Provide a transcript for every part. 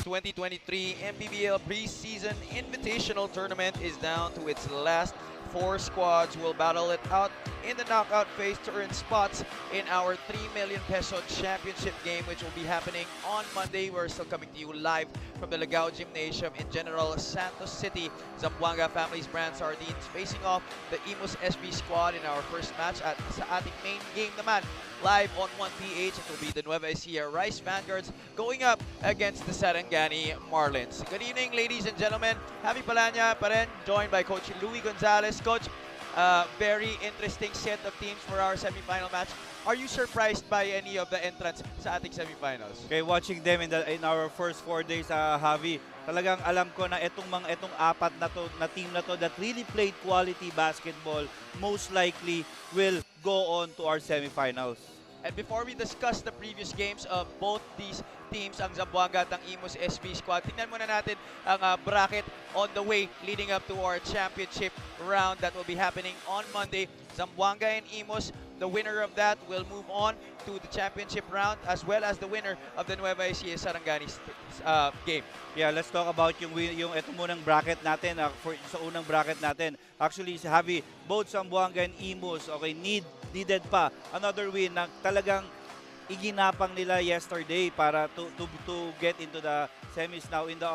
2023 MPBL Preseason Invitational Tournament is down to its last. 4 squads will battle it out in the knockout phase to earn spots in our 3 million peso championship game, which will be happening on Monday. We're still coming to you live from the Ligao Gymnasium in General Santos City. Zamboanga Families Brand Sardines facing off the IMUS SB squad in our first match at sa ating main game naman. Live on 1PH, it will be the Nueva Ecija Rice Vanguards going up against the Sarangani Marlins. Good evening, ladies and gentlemen. Javi Palanya pa rin, joined by Coach Louie Gonzalez. Coach, very interesting set of teams for our semifinal match. Are you surprised by any of the entrants sa ating semifinals? Okay, watching them in our first 4 days, Javi, talagang alam ko na itong apat na team na to that really played quality basketball most likely will go on to our semifinals. And before we discuss the previous games of both these teams, ang Zamboanga at ang IMUS SB squad, tingnan muna natin ang bracket on the way leading up to our championship round that will be happening on Monday. Zamboanga and IMUS, the winner of that will move on to the championship round, as well as the winner of the Nueva Ecija Sarangani game. Yeah, let's talk about yung ito munang bracket natin, sa unang bracket natin. Actually, si Javi, both Zamboanga and IMUS, okay, needed pa another win na talagang iginapang nila yesterday para to get into the semis. Now in the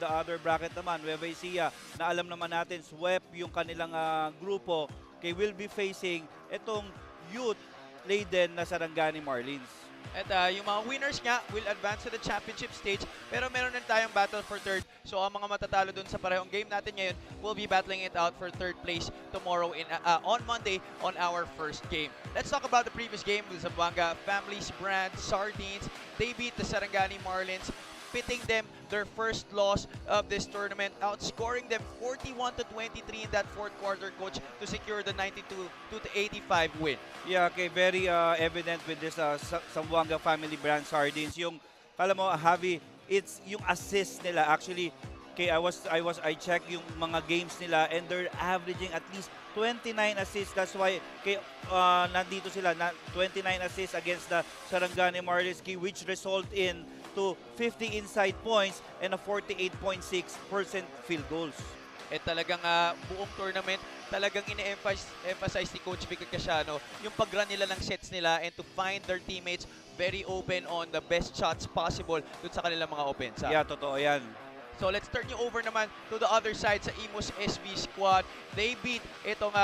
other bracket naman, Nueva Ecija, na alam naman natin swept yung kanilang grupo, okay, will be facing itong youth laden na Sarangani Marlins. At yung mga winners nga will advance to the championship stage, pero meron na tayong battle for third. So ang mga matatalo dun sa parehong game natin ngayon will be battling it out for third place tomorrow on Monday on our first game. Let's talk about the previous game with Zamboanga Families Brand Sardines. They beat the Sarangani Marlins, pitting them their first loss of this tournament, outscoring them 41-23 in that fourth quarter, Coach, to secure the 92-85 win. Yeah, okay, very evident with this Zamboanga Family Brand Sardines. Yung, alam mo, Javi, it's yung assist nila. Actually, okay, I checked yung mga games nila and they're averaging at least 29 assists. That's why okay, nandito sila na 29 assists against the Sarangani Marlins, which result in to 50 inside points and a 48.6% field goals. Eh talagang buong tournament, talagang ine-emphasize ni Coach Vic Casiano yung pag-run nila ng sets nila and to find their teammates very open on the best shots possible dun sa kanilang mga opensa. Yeah, totoo yan. So let's turn you over naman to the other side sa IMUS SB squad. They beat itong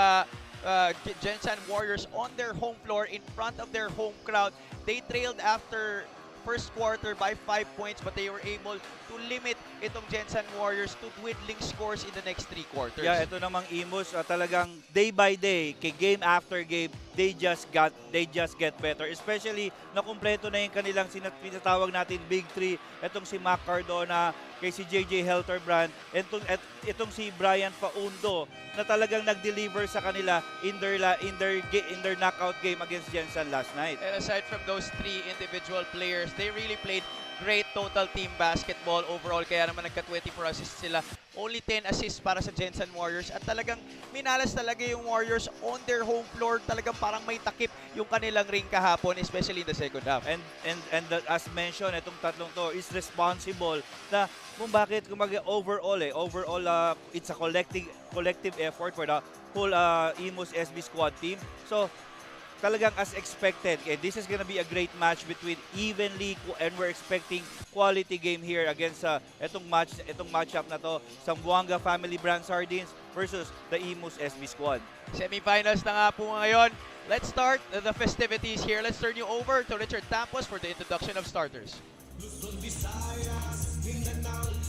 Gensan Warriors on their home floor in front of their home crowd. They trailed after first quarter by 5 points, but they were able to limit itong Gensan Warriors to dwindling scores in the next 3 quarters. Yeah, ito namang IMUS, talagang day by day, game after game, they just get better. Especially na kumpleto na yung kanilang sinatawag natin Big 3, itong si Mac Cardona, kay si JJ Helterbrand, itong si Brian Faundo na talagang nag-deliver sa kanila in their knockout game against Gensan last night. And aside from those 3 individual players, they really played great total team basketball overall, kaya naman nagka-24 assists sila. Only 10 assists para sa Gensan Warriors at talagang minalas talaga yung Warriors on their home floor. Talagang parang may takip yung kanilang ring kahapon, especially in the second half. And as mentioned, itong tatlong to is responsible na kung bakit overall it's a collective effort for the whole IMUS SB squad team. So talagang as expected, this is gonna be a great match between evenly, and we're expecting quality game here against itong matchup na to, Zamboanga Family Brand Sardines versus the IMUS SB squad. Semifinals na nga po ngayon. Let's start the festivities here. Let's turn you over to Richard Tampos for the introduction of starters.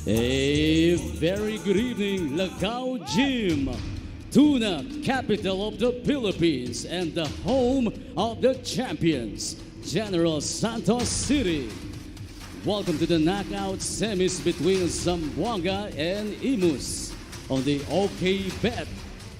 A very good evening, Ligao Gym, Tuna, capital of the Philippines and the home of the champions, General Santos City. Welcome to the knockout semis between Zamboanga and IMUS on the OK Bet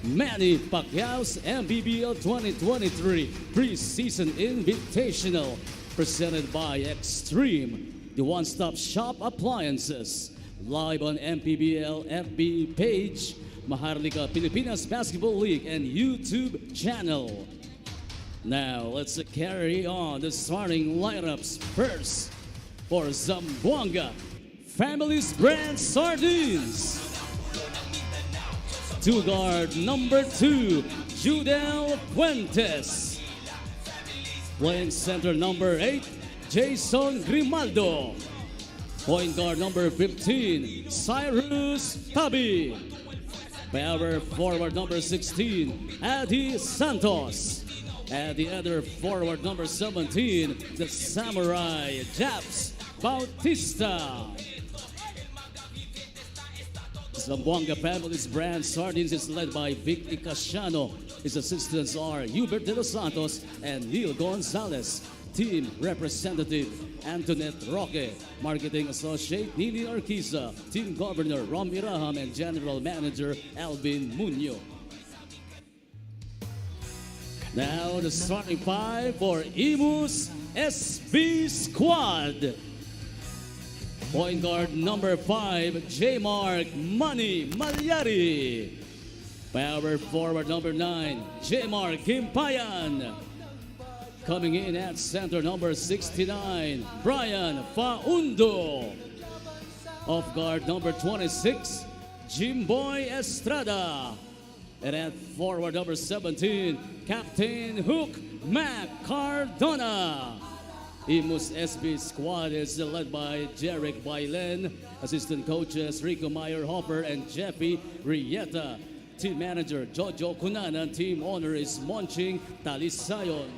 Manny Pacquiao's MPBL 2023 Preseason Invitational, presented by Extreme, the one-stop shop appliances, live on MPBL FB page, Maharlika Pilipinas Basketball League and YouTube channel. Now let's carry on the starting lineups. First, for Zamboanga Family's Brand Sardines. To guard number 2, Judel Fuentes. Playing center number 8, Jason Grimaldo. Point guard number 15, Cyrus Tabi. Power forward number 16, Eddie Santos. And the other forward number 17, the Samurai Japs Bautista. Zamboanga Family's Brand Sardines is led by Vic Icasiano. His assistants are Hubert De Los Santos and Neil Gonzalez. Team Representative Antoinette Roque. Marketing Associate Nini Arquiza. Team Governor Rom Iraham and General Manager Alvin Muñoz. Now the starting five for IMUS SB Squad. Point guard number 5, J-Mark Manny Malyari. Power forward number 9, J-Mark Gimpayan. Coming in at center number 69, Brian Faundo. Off guard number 26, Jimboy Estrada. And at forward number 17, Captain Hook Mac Cardona. IMUS SB Squad is led by Jerick Bailen, assistant coaches Rico Meyer-Hopper and Jeffy Rieta. Team manager Jojo Cunanan, team owner is Monching Talisayon.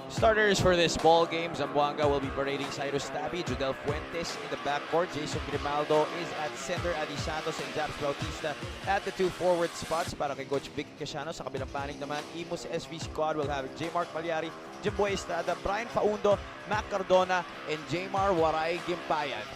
Starters for this ball game, Zamboanga will be parading Cyrus Tabi, Judel Fuentes in the backcourt. Jason Grimaldo is at center, Adi Santos and Japs Bautista at the 2 forward spots. Para kay Coach Vic Icasiano, sa kabilang panig naman, IMUS SV Squad will have J-Mark Malyari, Jimboy Estrada, Brian Faundo, Mac Cardona, and J-Mar Waray Gimpayan.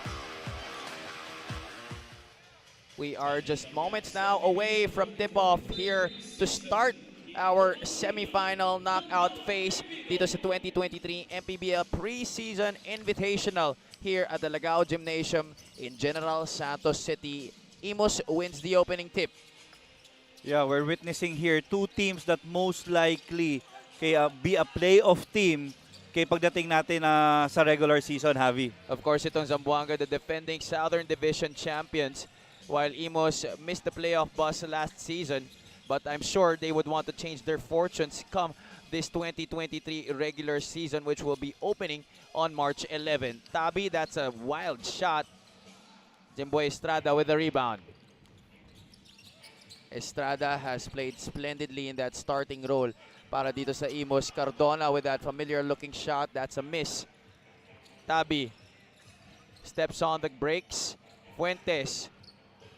We are just moments now away from tip-off here to start our semifinal knockout phase dito sa 2023 MPBL Preseason Invitational here at the Lagao Gymnasium in General Santos City. IMUS wins the opening tip. Yeah, we're witnessing here 2 teams that most likely be a playoff team pagdating natin sa regular season, Javi. Of course, itong Zamboanga, the defending Southern Division champions, while IMUS missed the playoff bus last season. But I'm sure they would want to change their fortunes come this 2023 regular season, which will be opening on March 11. Tabi, that's a wild shot. Jimboy Estrada with the rebound. Estrada has played splendidly in that starting role para dito sa IMUS. Cardona with that familiar looking shot. That's a miss. Tabi steps on the brakes. Fuentes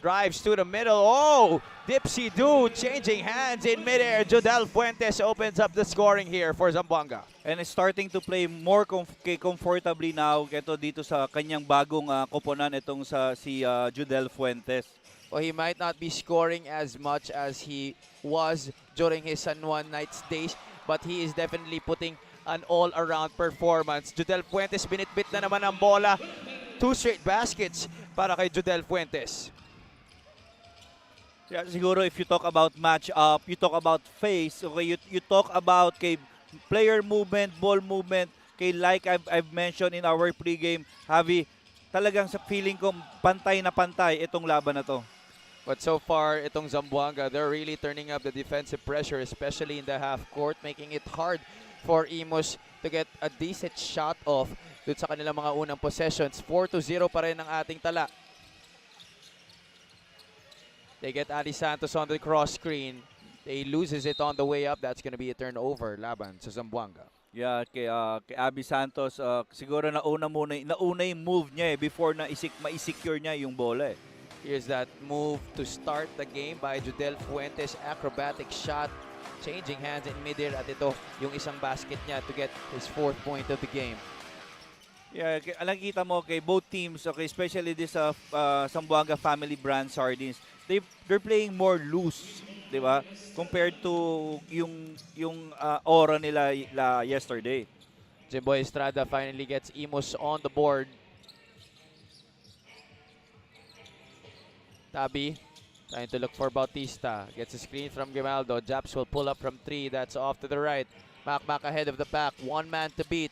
drives to the middle. Oh, dipsy-do, changing hands in midair. Judel Fuentes opens up the scoring here for Zamboanga. And is starting to play more comfortably now dito sa kanyang bagong koponan itong si Judel Fuentes. Well, he might not be scoring as much as he was during his San Juan Knights days, but he is definitely putting an all-around performance. Judel Fuentes, binitbit na naman ang bola. 2 straight baskets para kay Judel Fuentes. Yeah, siguro if you talk about match-up, you talk about face, okay, you talk about player movement, ball movement, like I've mentioned in our pregame, Javi, talagang sa feeling ko pantay na pantay itong laban na to. But so far, itong Zamboanga, they're really turning up the defensive pressure, especially in the half court, making it hard for IMUS to get a decent shot off dun sa kanilang mga unang possessions. 4-0 pa rin ang ating tala. They get Adi Santos on the cross screen. They loses it on the way up. That's going to be a turnover laban sa Zamboanga. Yeah, kay Abby Santos, siguro nauna yung move niya before na ma-secure niya yung bola eh. Here's that move to start the game by Judel Fuentes. Acrobatic shot, changing hands in midair, at ito yung isang basket niya to get his 4th point of the game. Yeah, nakikita mo kay both teams, okay, especially this Zamboanga Family Brand Sardines, they're playing more loose, di ba? Compared to yung aura nila yesterday. Jimboy Estrada finally gets IMUS on the board. Tabi trying to look for Bautista. Gets a screen from Grimaldo. Japs will pull up from 3. That's off to the right. Mac ahead of the pack. 1 man to beat.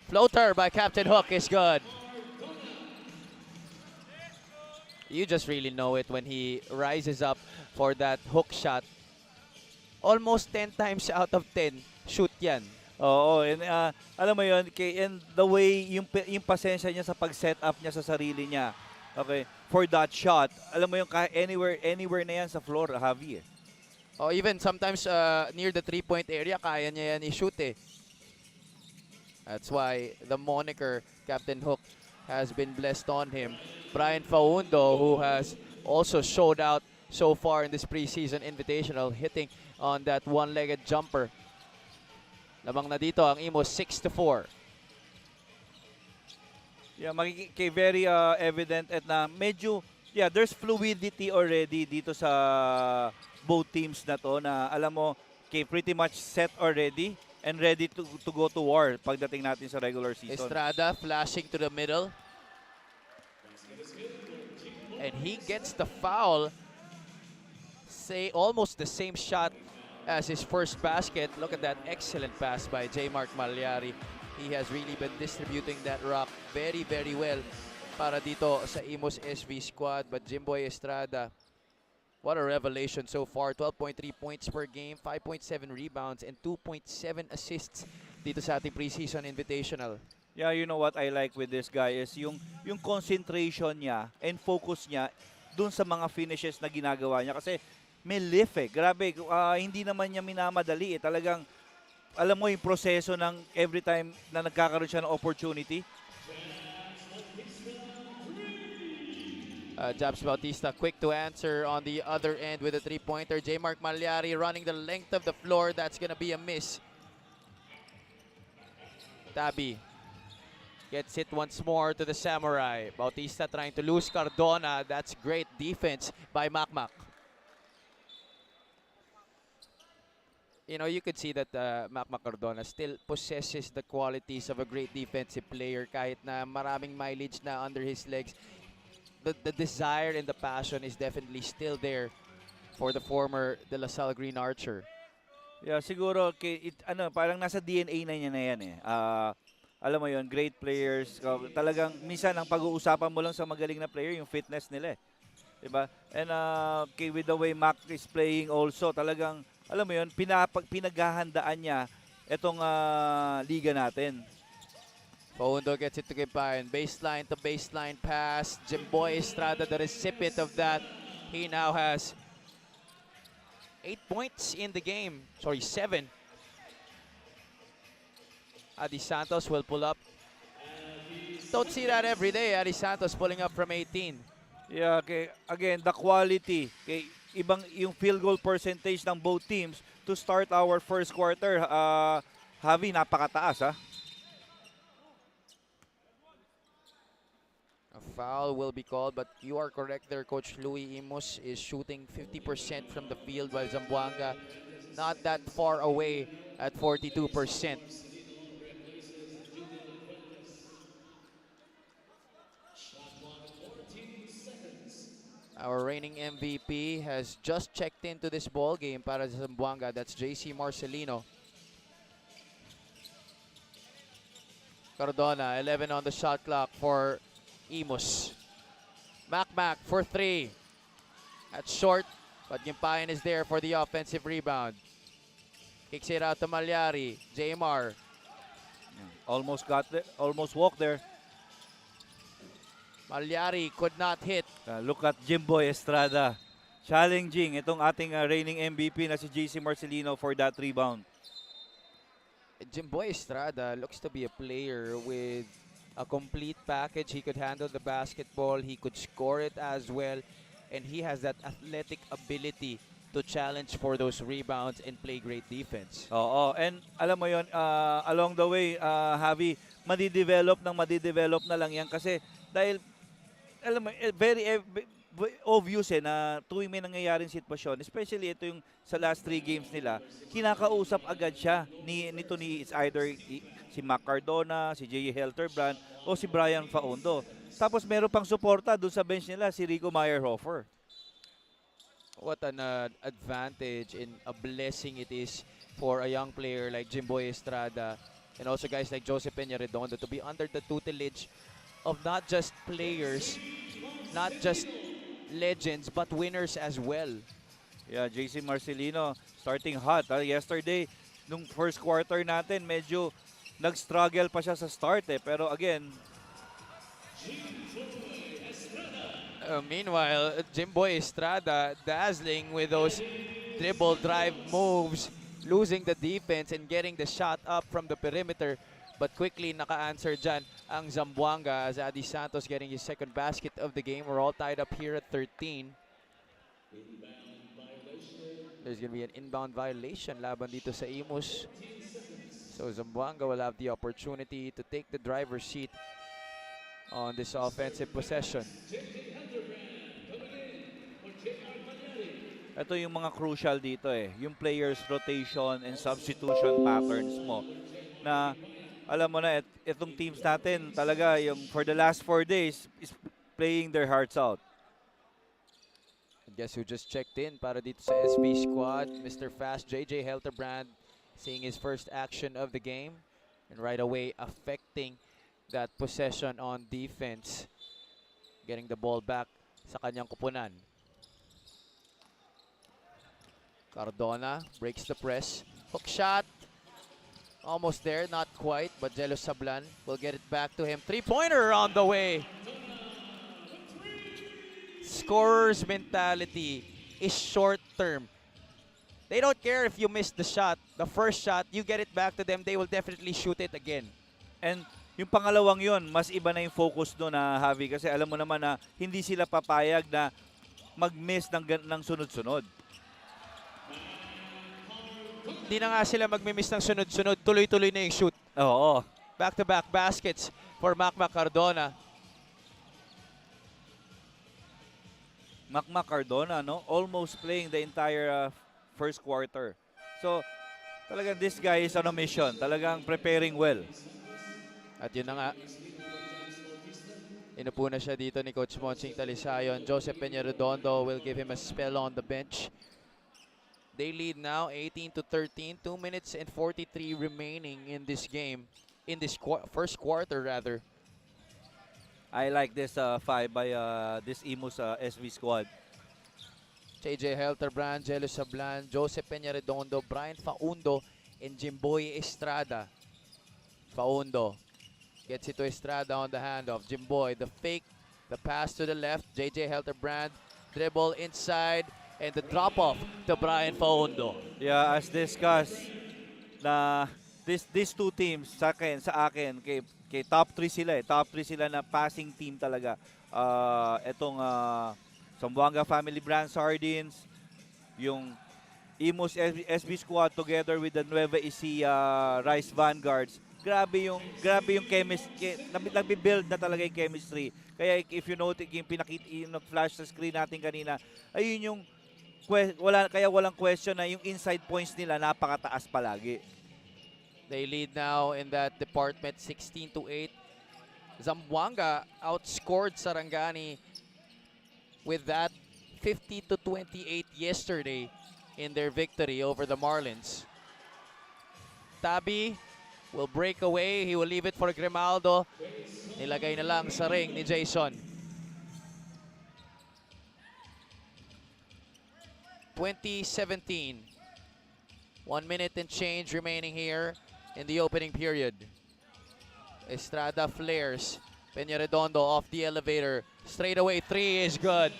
Floater by Captain Hook is good. You just really know it when he rises up for that hook shot. Almost 10 times out of 10, shoot yan. Oo, and alam mo yun, and the way, yung pasensya niya sa pag-set up niya sa sarili niya, okay, for that shot, alam mo yung anywhere na yan sa floor, Javi. Or even sometimes near the 3-point area, kaya niya yan i-shoot eh. That's why the moniker Captain Hook has been blessed on him. Brian Faundo, who has also showed out so far in this preseason invitational, hitting on that one-legged jumper. Lamang na dito ang IMUS 6-4. Yeah, very evident at na medyo, yeah, there's fluidity already dito sa both teams na to na alam mo, pretty much set already and ready to go to war pagdating natin sa regular season. Estrada flashing to the middle. And he gets the foul. Say almost the same shot as his first basket. Look at that excellent pass by J. Mark Malyari. He has really been distributing that rock very, very well para dito sa IMUS SV squad. But Jimboy Estrada, what a revelation so far. 12.3 points per game, 5.7 rebounds, and 2.7 assists dito sa ating preseason invitational. Yeah, you know what I like with this guy is yung concentration niya and focus niya dun sa mga finishes na ginagawa niya. Kasi may lift eh. Grabe, hindi naman niya minamadali eh. Talagang, alam mo yung proseso ng every time na nagkakaroon siya ng opportunity. Jabs Bautista quick to answer on the other end with a three-pointer. J. Mark Malyari running the length of the floor. That's gonna be a miss. Tabi gets it once more to the Samurai. Bautista trying to lose Cardona. That's great defense by Makmak. You know, you could see that Makmak Cardona still possesses the qualities of a great defensive player kahit na maraming mileage na under his legs. The desire and the passion is definitely still there for the former De La Salle Green Archer. Yeah, siguro parang nasa DNA na niya na yan eh. Alam mo yon, great players. Talagang minsan ang pag-uusapan mo lang sa magaling na player yung fitness nila eh. Diba? And with the way Mac is playing also, talagang alam mo yon, pinaghahandaan niya itong liga natin. Faundo gets it to Gimpayan. Baseline to baseline pass. Jimboy Estrada, the recipient of that. He now has 8 points in the game. Sorry, 7. Adi Santos will pull up. Don't see that every day. Adi Santos pulling up from 18. Yeah, okay. Again, the quality. Okay, ibang yung field goal percentage ng both teams to start our first quarter. Javi, napakataas ha. A foul will be called, but you are correct there, Coach Louis. IMUS is shooting 50% from the field, while Zamboanga not that far away at 42%. Our reigning MVP has just checked into this ball game para sa Zamboanga. That's JC Marcelino. Cardona, 11 on the shot clock for IMUS. Makmak for 3. That's short, but Gimpayan is there for the offensive rebound. Kicks it out to Malyari. Jmar. Almost got there, almost walked there. Malyari could not hit. Look at Jimboy Estrada. Challenging itong ating reigning MVP na si JC Marcelino for that rebound. Jimboy Estrada looks to be a player with a complete package. He could handle the basketball. He could score it as well. And he has that athletic ability to challenge for those rebounds and play great defense. Oo, and alam mo yon, along the way, Javi, madidevelop na lang yan kasi dahil alam mo, very obvious na tuwing may nangyayaring sitwasyon, especially ito yung sa last 3 games nila, kinakausap agad siya nito ni it's either si Mac Cardona, si J. Helterbrand, o si Brian Faundo. Tapos meron pang suporta doon sa bench nila, si Rico Meyerhofer. What an advantage and a blessing it is for a young player like Jimboy Estrada and also guys like Joseph Peña Redondo to be under the tutelage of not just players, not just legends but winners as well. Yeah, JC Marcelino starting hot. Yesterday, nung first quarter natin, medyo nag-struggle pa siya sa start eh. Pero again, Meanwhile, Jimboy Estrada dazzling with those dribble drive moves, losing the defense and getting the shot up from the perimeter. But quickly naka-answer dyan ang Zamboanga as Adi Santos getting his second basket of the game. We're all tied up here at 13. There's going to be an inbound violation laban dito sa IMUS. So Zamboanga will have the opportunity to take the driver's seat on this offensive possession. ito yung mga crucial dito eh. Yung players rotation and substitution patterns mo. Na alam mo na, itong teams natin talaga yung for the last 4 days is playing their hearts out. Guess who just checked in para dito sa SB squad? Mr. Fast, JJ Helterbrand, seeing his first action of the game. And right away affecting that possession on defense. Getting the ball back sa kanyang kupunan. Cardona breaks the press. Hook shot. Almost there, not quite, but Jello Sablan will get it back to him. Three-pointer on the way. Scorer's mentality is short-term. They don't care if you miss the shot. The first shot, you get it back to them, they will definitely shoot it again. And yung pangalawang yon, mas iba na yung focus doon na Javi kasi alam mo naman na hindi sila papayag na mag-miss ng sunod-sunod. Hindi na nga sila mag-miss ng sunod-sunod, tuloy-tuloy na yung shoot. Oo. Back-to-back baskets for Macmac Cardona. Macmac Cardona, no? Almost playing the entire first quarter. So, talagang this guy is on a mission. Talagang preparing well. At yun na nga. Inupo na siya dito ni Coach Monsing Talisayon. Joseph Peña-Redondo will give him a spell on the bench. They lead now 18-13. 2 minutes and 43 remaining in this game. In this first quarter, rather. I like this five by this IMUS SV squad. JJ Helterbrand, Jello Sablan, Joseph Peña-Redondo, Brian Faundo, and Jimboy Estrada. Faundo gets it to Estrada on the handoff. Jimboy, the fake, the pass to the left. JJ Helterbrand, dribble inside, and the drop-off to Brian Faundo. Yeah, as discussed, na these two teams sa akin kay top 3 sila eh. Top 3 sila na passing team talaga. Etong Zamboanga Family Brand Sardines, yung IMUS SB squad together with the Nueva Ecija Rice Vanguards. Grabe yung chemistry, nagbi-build na talaga yung chemistry. Kaya if you notice yung flash sa screen natin kanina, ayun yung walang question na yung inside points nila napakataas palagi. They lead now in that department 16-8. Zamboanga outscored Sarangani with that 50-28 yesterday in their victory over the Marlins. Tabi will break away. He will leave it for Grimaldo. Nilagay na lang sa ring ni Jason. 20-17. 1 minute and change remaining here in the opening period. Estrada flares. Peña-Redondo off the elevator. Straight away, 3 is good.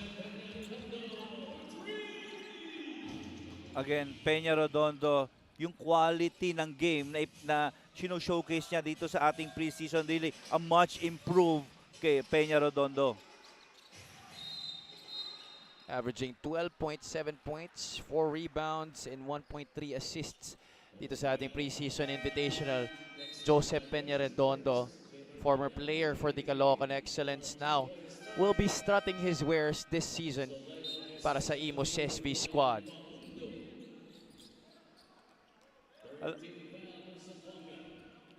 Again, Peña-Redondo, yung quality ng game na showcase niya dito sa ating preseason, really a much improved kay Peña-Redondo. Averaging 12.7 points, 4 rebounds, and 1.3 assists dito sa ating preseason invitational. Joseph Peña-Redondo, former player for the Caloocan Excellence, now will be strutting his wares this season para sa IMUS SB squad.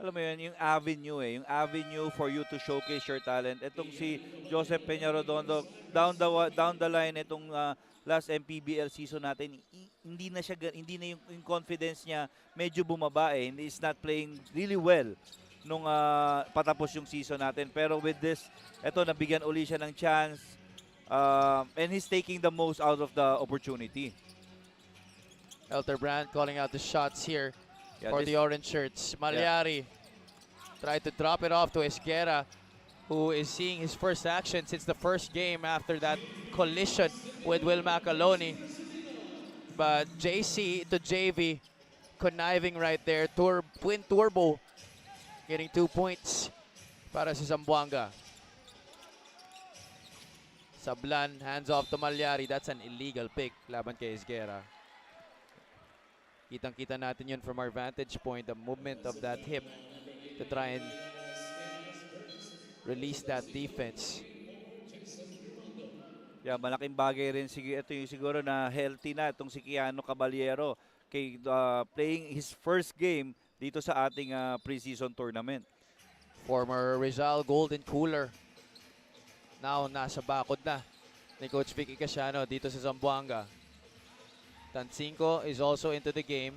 Alam mo yun, yung avenue for you to showcase your talent. Itong si Joseph Peña-Redondo, down the line, itong last MPBL season natin, hindi na yung confidence niya medyo bumaba eh. He's not playing really well nung patapos yung season natin. Pero with this, nabigyan uli siya ng chance. And he's taking the most out of the opportunity. Elterbrand calling out the shots here Yeah, for the orange shirts. Malyari tried to drop it off to Esguerra, who is seeing his first action since the first game after that collision with Will Macaloni. But JC to JV, conniving right there. Twin turbo, getting 2 points para sa Zamboanga. Sablan, hands off to Malyari. That's an illegal pick laban kay Esguerra. Kitang-kita natin yun from our vantage point, the movement of that hip to try and release that defense. Yeah, malaking bagay rin ito yung siguro na healthy na itong si Keanu Caballero kay playing his first game dito sa ating preseason tournament. Former Rizal Golden Cooler. Now nasa bakod na ni Coach Vicky Casiano dito sa Zamboanga. Tancinco is also into the game.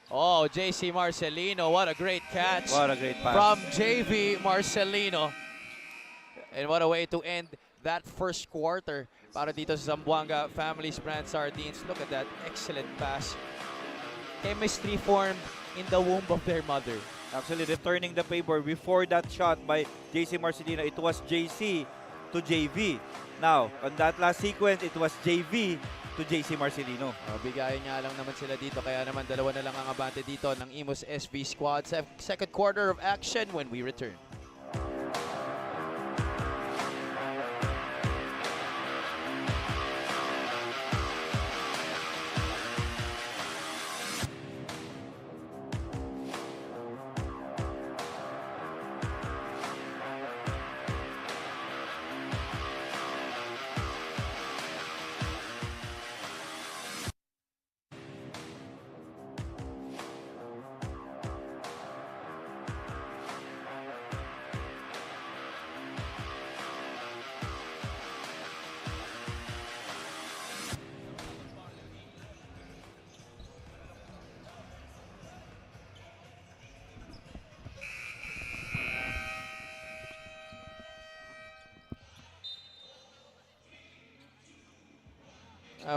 Oh, JC Marcelino, what a great catch. What a great pass. From JV Marcelino. And what a way to end that first quarter para dito sa Zamboanga Families Brand Sardines. Look at that excellent pass. Chemistry formed in the womb of their mother. Actually, returning the favor before that shot by JC Marcelino, it was JC to JV. Now, on that last sequence, it was JV to JC Marcelino. Bigayin nga lang naman sila dito, kaya naman dalawa na lang ang abante dito ng IMUS SV squad. Second quarter of action when we return.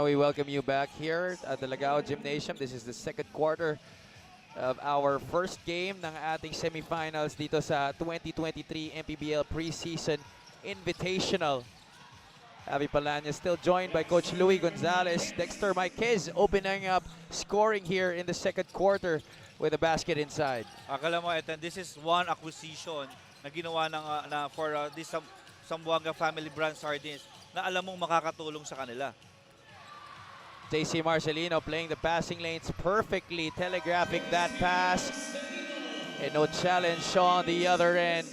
We welcome you back here at the Lagao Gymnasium. This is the second quarter of our first game ng ating semifinals dito sa 2023 MPBL Preseason Invitational. Abby Palanya still joined by Coach Louie Gonzalez. Dexter Marquez opening up scoring here in the second quarter with a basket inside. Akala mo, Ethan, this is one acquisition na ginawa for this Zamboanga Family Brand Sardines na alam mong makakatulong sa kanila. JC Marcelino playing the passing lanes perfectly, telegraphing that pass. And no challenge on the other end.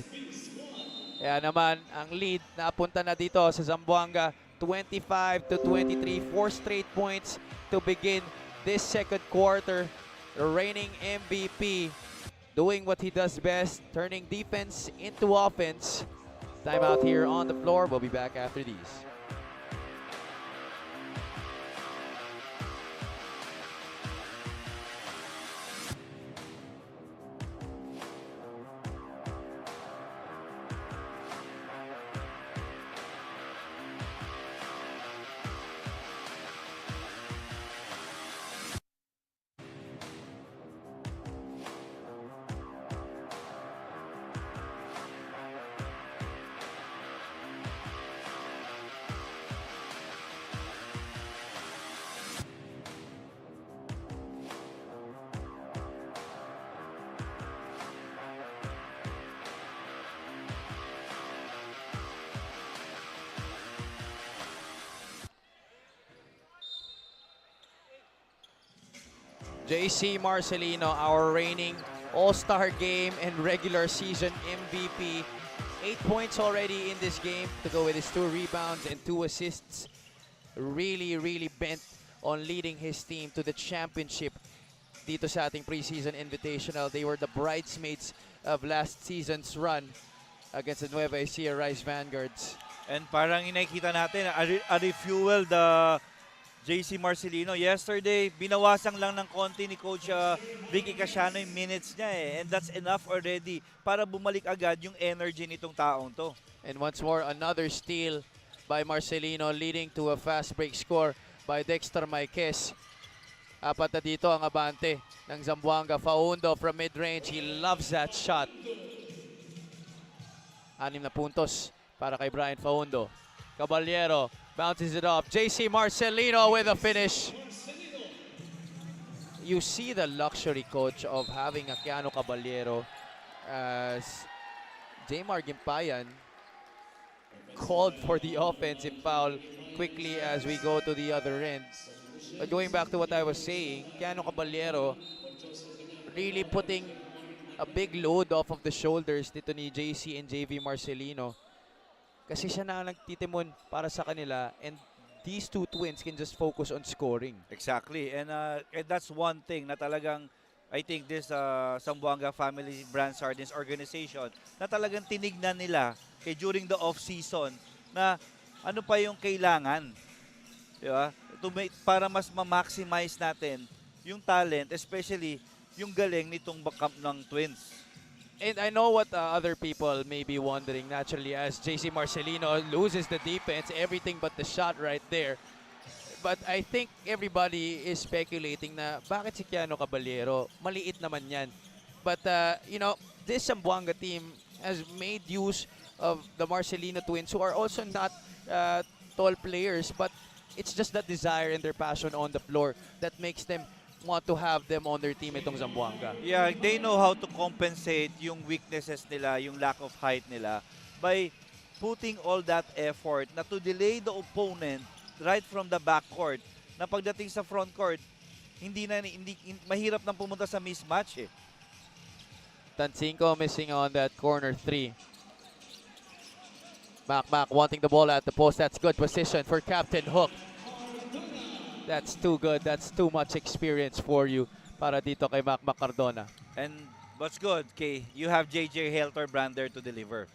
Kaya naman, ang lead napunta na dito sa Zamboanga, 25-23, 4 straight points to begin this second quarter. The reigning MVP doing what he does best, turning defense into offense. Time out here on the floor. We'll be back after these. JC Marcelino, our reigning All-Star Game and regular season MVP. 8 points already in this game to go with his 2 rebounds and 2 assists. Really bent on leading his team to the championship dito sa ating preseason invitational. They were the bridesmaids of last season's run against the Nueva Ecija Rice Vanguards. And parang inakita natin, a-refuel the JC Marcelino. Yesterday, binawasan lang ng konti ni Coach Vicky Casiano yung minutes niya eh. And that's enough already para bumalik agad yung energy nitong taong to. And once more, another steal by Marcelino, leading to a fast break score by Dexter Maiquez. Apat na dito ang abante ng Zamboanga. Faundo from mid-range. He loves that shot. 6 na puntos para kay Brian Faundo. Caballero bounces it off. JC Marcelino with a finish. You see the luxury, coach, of having a Keanu Caballero as Jmar Gimpayan called for the offensive foul quickly as we go to the other end. But going back to what I was saying, Keanu Caballero really putting a big load off of the shoulders dito ni JC and JV Marcelino. Kasi siya na nagtitimon para sa kanila, and these two twins can just focus on scoring. Exactly. And that's one thing na talagang I think this Zamboanga Family Brand Sardines organization na talagang tinignan nila during the off-season na ano pa yung kailangan. Diba? Para mas ma-maximize natin yung talent, especially yung galing nitong backup ng Twins. And I know what other people may be wondering, naturally, as JC Marcelino loses the defense, everything but the shot right there. But I think everybody is speculating na bakit si Keanu Caballero? Maliit naman yan. But, you know, this Zamboanga team has made use of the Marcelino twins, who are also not tall players, but it's just that desire and their passion on the floor that makes them want to have them on their team, itong Zamboanga. Yeah, they know how to compensate yung weaknesses nila, yung lack of height nila by putting all that effort na to delay the opponent right from the backcourt, na pagdating sa front court, hindi mahirap nang pumunta sa mismatch eh. Tancinco missing on that corner 3. Mac wanting the ball at the post. That's good position for Captain Hook. That's too good. That's too much experience for you para dito kay Mac Cardona. And what's good, Kay, you have JJ Helterbrand there to deliver.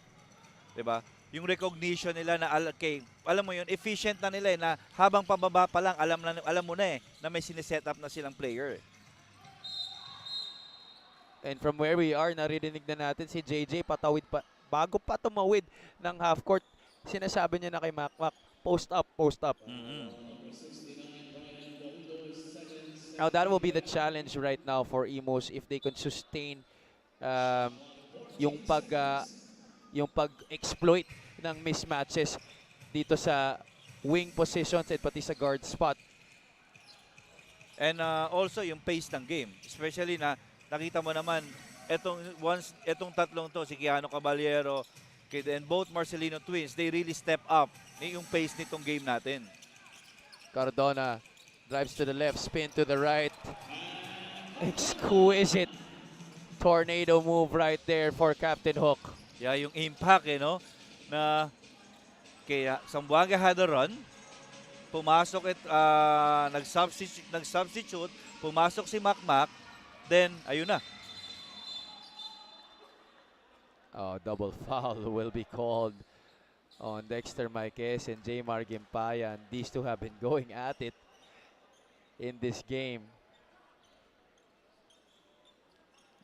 Diba? Yung recognition nila na, okay, alam mo yun, efficient na nila eh, na habang pababa pa lang, alam mo na eh, na may sineset up na silang player eh. And from where we are, naririnig na natin si JJ patawid pa, bago pa tumawid ng half court, sinasabi niya na kay Mac, post up, post up. Now that will be the challenge right now for IMUS if they could sustain yung pag-exploit ng mismatches dito sa wing positions at pati sa guard spot. And also yung pace ng game, especially na nakita mo naman etong tatlong to, si Keanu Caballero and both Marcelino twins, they really step up yung pace nitong game natin. Cardona drives to the left, spin to the right. Exquisite tornado move right there for Captain Hook. Yeah, yung impact no, na kaya Zamboanga had a run, pumasok nag-substitute, pumasok si Mac, then ayun na. Oh, double foul will be called on Dexter Maiquez and Jmar Gimpayan. These two have been going at it in this game.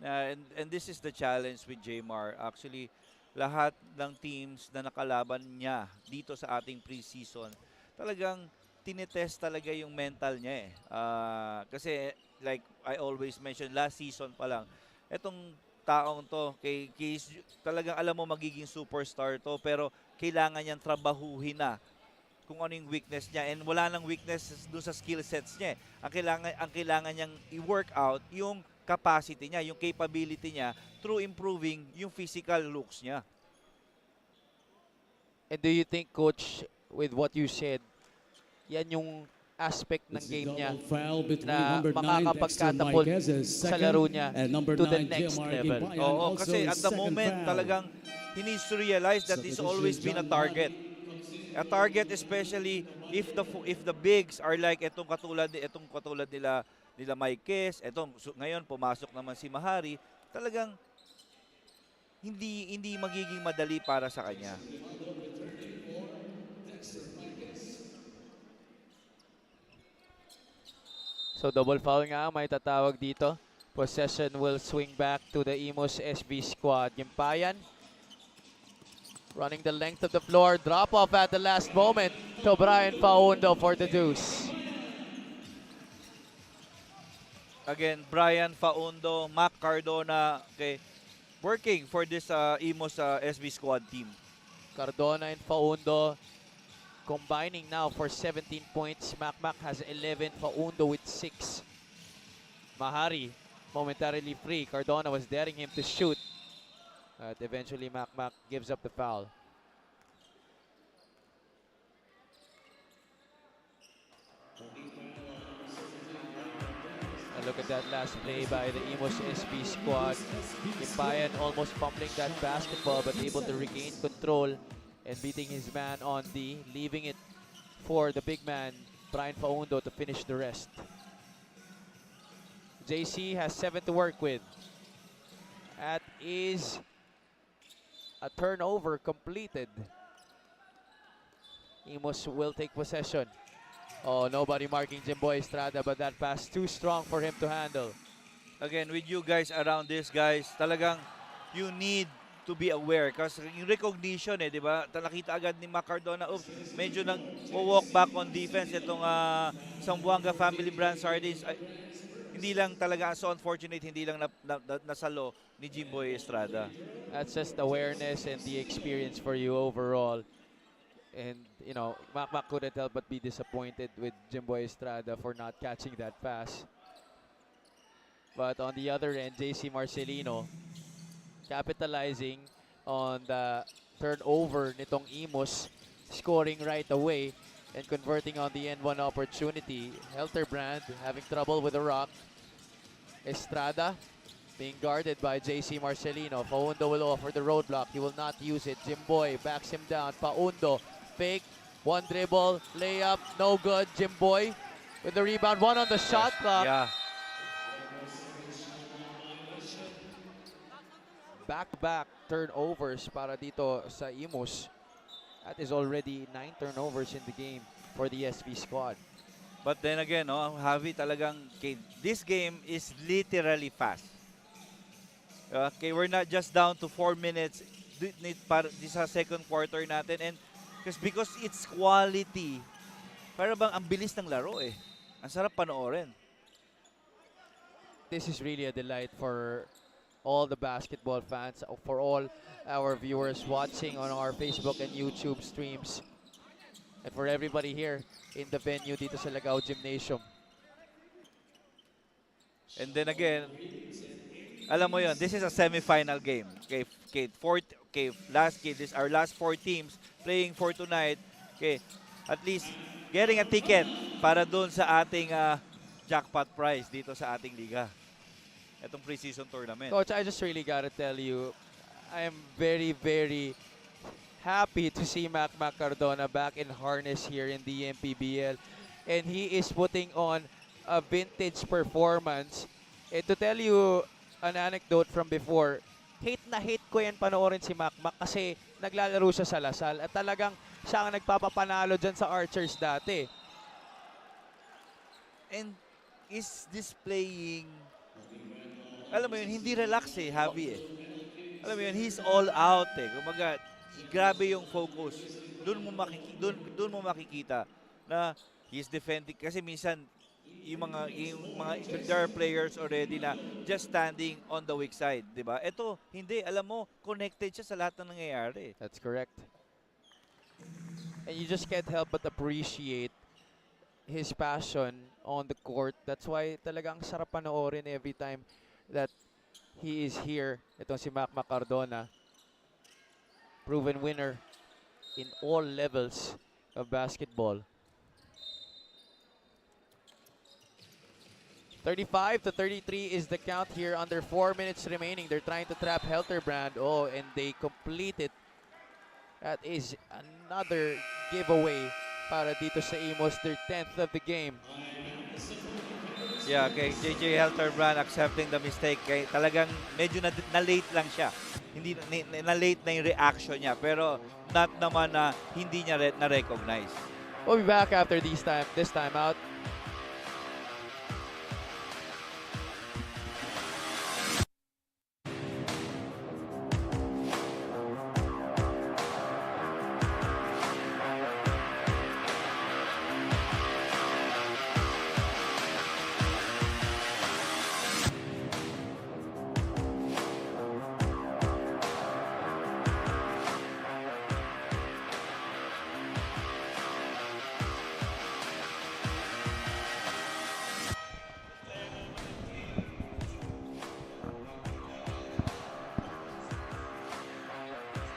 And this is the challenge with Jmar. Actually, lahat ng teams na nakalaban niya dito sa ating preseason, talagang tinetest talaga yung mental niya eh. Kasi like I always mention, last season pa lang, etong taong to, talagang alam mo magiging superstar to, pero kailangan niyang trabahuhin na kung ano yung weakness niya, and wala nang weakness doon sa skill sets niya. Ang kailangan niyang i-work out yung capacity niya, yung capability niya through improving yung physical looks niya. And do you think, Coach, with what you said, yan yung aspect ng game niya na makakapagkatapult sa laro niya to the next level? Oo, kasi at the moment talagang he needs to realize that it's always been a target. A target, especially if the bigs are like etong katulad nila Maiquez, ngayon pumasok naman si Mahari, talagang hindi magiging madali para sa kanya. So double foul nga may tatawag dito. Possession will swing back to the IMUS SB squad. Gimpayan Running the length of the floor, drop off at the last moment to Brian Faundo for the deuce. Again, Brian Faundo, Mac Cardona, okay, working for this IMUS SB squad team. Cardona and Faundo combining now for 17 points. Mac has 11, Faundo with 6. Mahari momentarily free. Cardona was daring him to shoot. But eventually Mac gives up the foul. And look at that last play by the IMUS SB squad. Impayan almost fumbling that basketball but able to regain control and beating his man on D, leaving it for the big man, Brian Faundo, to finish the rest. JC has 7 to work with. That is a turnover completed. IMUS will take possession. Oh, nobody marking Jimboy Estrada, but that pass too strong for him to handle. Again, with you guys around this, guys, talagang you need to be aware kasi yung recognition di ba? Nakita agad ni Mac Cardona, oops, medyo nag-walk back on defense itong Zamboanga Family Brand Sardines. Hindi lang talaga, so unfortunate, hindi lang nasalo ni Jimboy Estrada. That's just awareness and the experience for you overall. And, you know, Mac couldn't help but be disappointed with Jimboy Estrada for not catching that pass. But on the other end, JC Marcelino capitalizing on the turnover nitong IMUS, scoring right away and converting on the N1 opportunity. Helterbrand having trouble with the rock. Estrada being guarded by JC Marcelino. Faundo will offer the roadblock. He will not use it. Jimboy backs him down. Faundo, fake, one dribble, layup, no good. Jimboy with the rebound, one on the shot clock. Yeah. Back-to-back turnovers para dito sa IMUS. That is already 9 turnovers in the game for the SB squad. But then again, Javi, talagang this game is literally fast. Okay, we're not just down to 4 minutes para sa second quarter natin, and because it's quality. Para bang ang bilis ng laro eh. Ang sarap panoorin. This is really a delight for all the basketball fans, for all our viewers watching on our Facebook and YouTube streams, and for everybody here in the venue dito sa Lagao Gymnasium. And then again, alam mo yon, this is a semi-final game. Okay, this our last 4 teams playing for tonight. Okay, at least getting a ticket para doon sa ating jackpot prize dito sa ating liga. Itong preseason tournament. Coach, I just really gotta tell you, I am very, very happy to see Mac Cardona back in harness here in the MPBL. And he is putting on a vintage performance. And to tell you an anecdote from before, hate na hate ko yan panoorin si Mac kasi naglalaro siya sa Lasal at talagang siya ang nagpapapanalo dyan sa Archers dati. And is displaying, alam mo yun, hindi relax Javi Alam mo yun, he's all out Kumaga, grabe yung focus. Doon mo makikita na he's defending kasi minsan yung mga there are players already na just standing on the weak side, 'di ba? Ito, hindi, alam mo, connected siya sa lahat ng nangyayari. That's correct. And you just can't help but appreciate his passion on the court. That's why talagang sarap panoorin every time that he is here. Itong si Mac Cardona, proven winner in all levels of basketball. 35-33 is the count here. Under 4 minutes remaining. They're trying to trap Helterbrand. Oh, and they complete it. That is another giveaway para dito sa IMUS, their 10th of the game. Yeah, kay JJ Helterbrand accepting the mistake. Kay talagang medyo na-late lang siya. Hindi na-late na yung reaction niya, pero not naman na hindi niya na-recognize. We'll be back after this time out.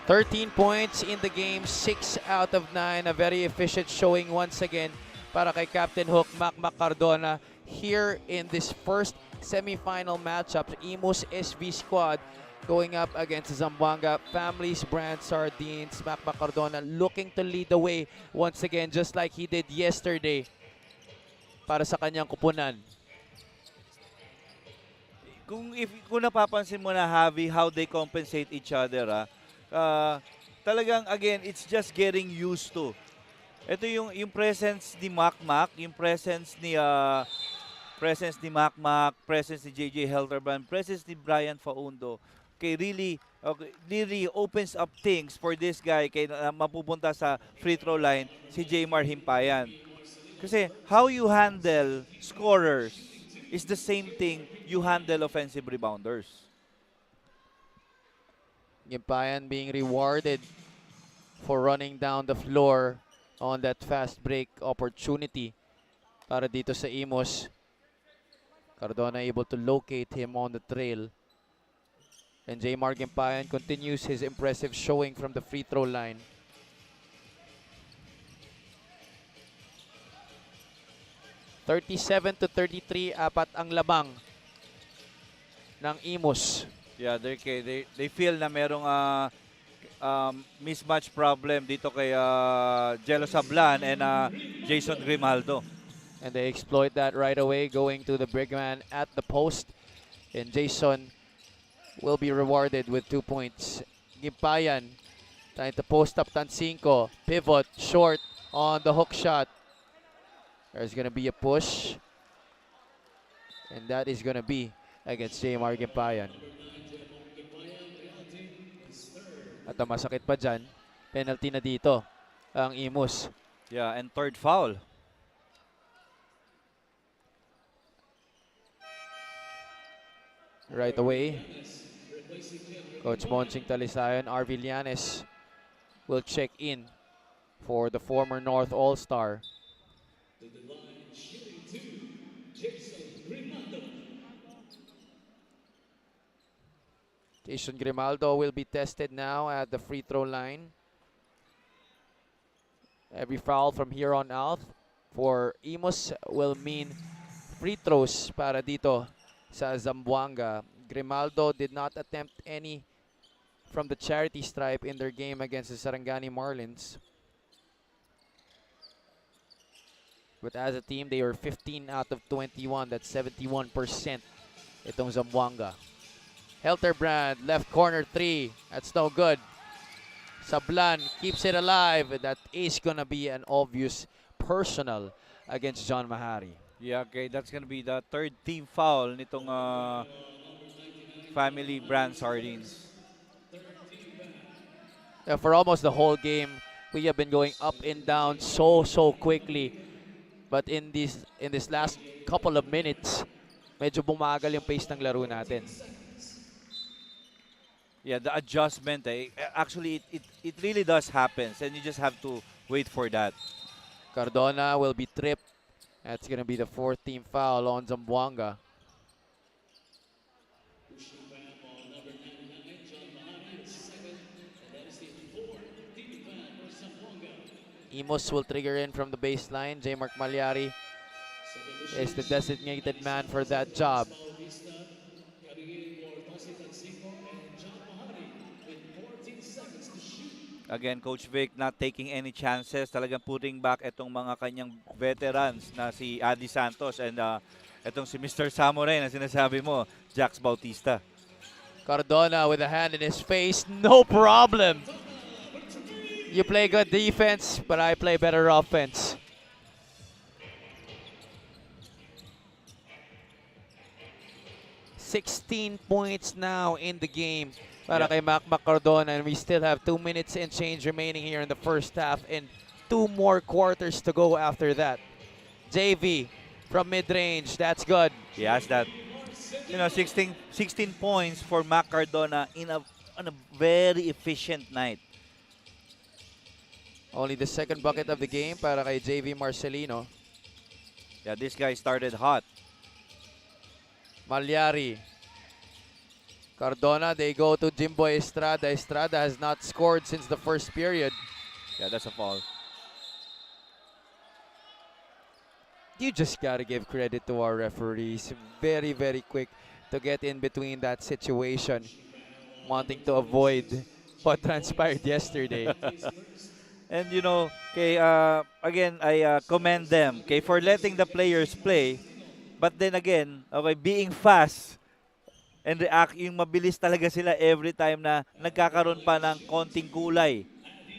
13 points in the game, 6 out of 9. A very efficient showing once again para kay Captain Hook, Mac Cardona, here in this first semifinal matchup. IMUS SV squad going up against Zamboanga Families Brand Sardines. Mac Cardona looking to lead the way once again, just like he did yesterday para sa kanyang kupunan. Kung napapansin mo na, Javi, how they compensate each other, talagang again, it's just getting used to. Ito yung presence ni Mac, yung presence ni Mac, presence ni JJ Helderbrand, presence ni Brian Faundo. Really opens up things for this guy kay mapupunta sa free throw line si Jmar Himpayan. Kasi how you handle scorers is the same thing you handle offensive rebounders. Himpayan being rewarded for running down the floor on that fast break opportunity para dito sa IMUS. Cardona able to locate him on the trail. And Jmar Himpayan continues his impressive showing from the free throw line. (37-33), apat ang labang ng IMUS. Yeah, they feel na merong mismatch problem dito kay Jello Sablan and Jason Grimaldo. And they exploit that right away, going to the big man at the post. And Jason will be rewarded with 2 points. Himpayan trying to post up Tancinco. Pivot, short on the hook shot. There's going to be a push. And that is going to be against Jmar Himpayan. At ang masakit pa dyan, penalty na dito ang IMUS. Yeah, and third foul. Right away, Coach Monching Talisayon, R. Villanes will check in for the former North All-Star. Jason Grimaldo will be tested now at the free throw line. Every foul from here on out for IMUS will mean free throws para dito sa Zamboanga. Grimaldo did not attempt any from the charity stripe in their game against the Sarangani Marlins. But as a team, they were 15 out of 21. That's 71% itong Zamboanga. Helterbrand, left corner 3. That's no good. Sablan keeps it alive. That is gonna be an obvious personal against John Mahari. Yeah, okay, that's gonna be the third team foul nitong Family Brand Sardines. For almost the whole game, we have been going up and down so quickly. But in this last couple of minutes, medyo bumagal yung pace ng laro natin. Yeah, the adjustment, actually, it really does happen, and you just have to wait for that. Cardona will be tripped. That's going to be the fourth team foul on Zamboanga. IMUS will trigger in from the baseline. J. Mark Malyari is the designated man for that job. Again, Coach Vic not taking any chances, talagang putting back itong mga kanyang veterans na si Adi Santos and itong si Mr. Samurai na sinasabi mo, Jax Bautista. Cardona with a hand in his face, no problem. You play good defense, but I play better offense. $16 points now in the game para kay Mac Cardona, and we still have 2 minutes and change remaining here in the first half and 2 more quarters to go after that. JV from mid-range, that's good. Yes, that. 16 points for Mac Cardona on a very efficient night. Only the second bucket of the game para kay JV Marcelino. Yeah, this guy started hot. Malyari. Cardona, they go to Jimboy Estrada. Estrada has not scored since the first period. Yeah, that's a foul. You just gotta give credit to our referees. Very, very quick to get in between that situation, wanting to avoid what transpired yesterday. And you know, okay, again, I commend them, okay, for letting the players play. But then again, okay, being fast and react, yung mabilis talaga sila every time na nagkakaroon pa ng konting kulay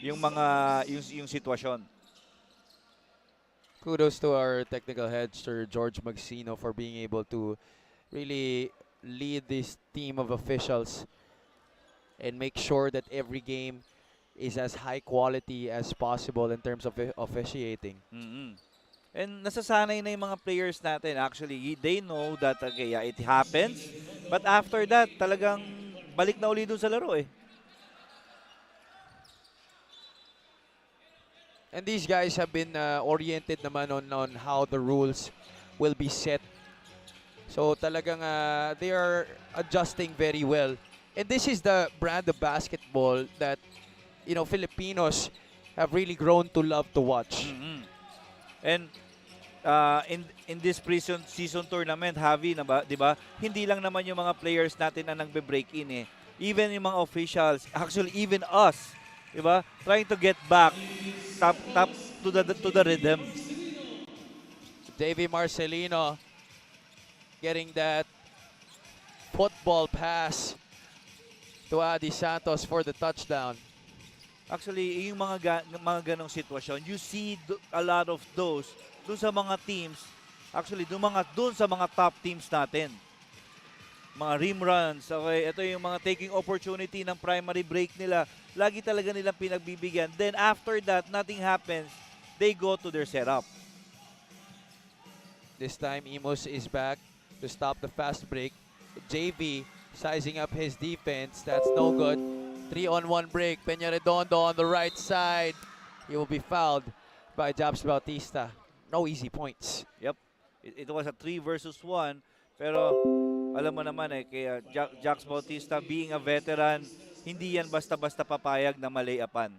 yung yung sitwasyon. Kudos to our technical head, Sir George Magsino, for being able to really lead this team of officials and make sure that every game is as high quality as possible in terms of officiating. And nasasanay na yung mga players natin. Actually, they know that okay, yeah, it happens. But after that, talagang balik na uli dun sa laro eh. And these guys have been oriented naman on how the rules will be set. So talagang they are adjusting very well. And this is the brand of basketball that, you know, Filipinos have really grown to love to watch. And in this season tournament, Javi, na ba, 'di ba? Hindi lang naman yung mga players natin ang nagbe-break in eh. Even yung mga officials, actually even us, 'di ba? Trying to get back top to the rhythm. Davey Marcelino getting that football pass to Adi Santos for the touchdown. Actually, yung mga ganong sitwasyon, you see a lot of those dun sa mga teams, actually dun sa mga top teams natin. Mga rim runs, okay, ito yung mga taking opportunity ng primary break nila. Lagi talaga nilang pinagbibigyan. Then after that, nothing happens. They go to their setup. This time, IMUS is back to stop the fast break. JV sizing up his defense. That's no good. 3-on-1 break. Peña Redondo on the right side. He will be fouled by Jabs Bautista. No easy points. Yep. It was a 3 versus 1. Pero alam mo naman eh, kaya Jax Bautista being a veteran, hindi yan basta-basta papayag na malayapan.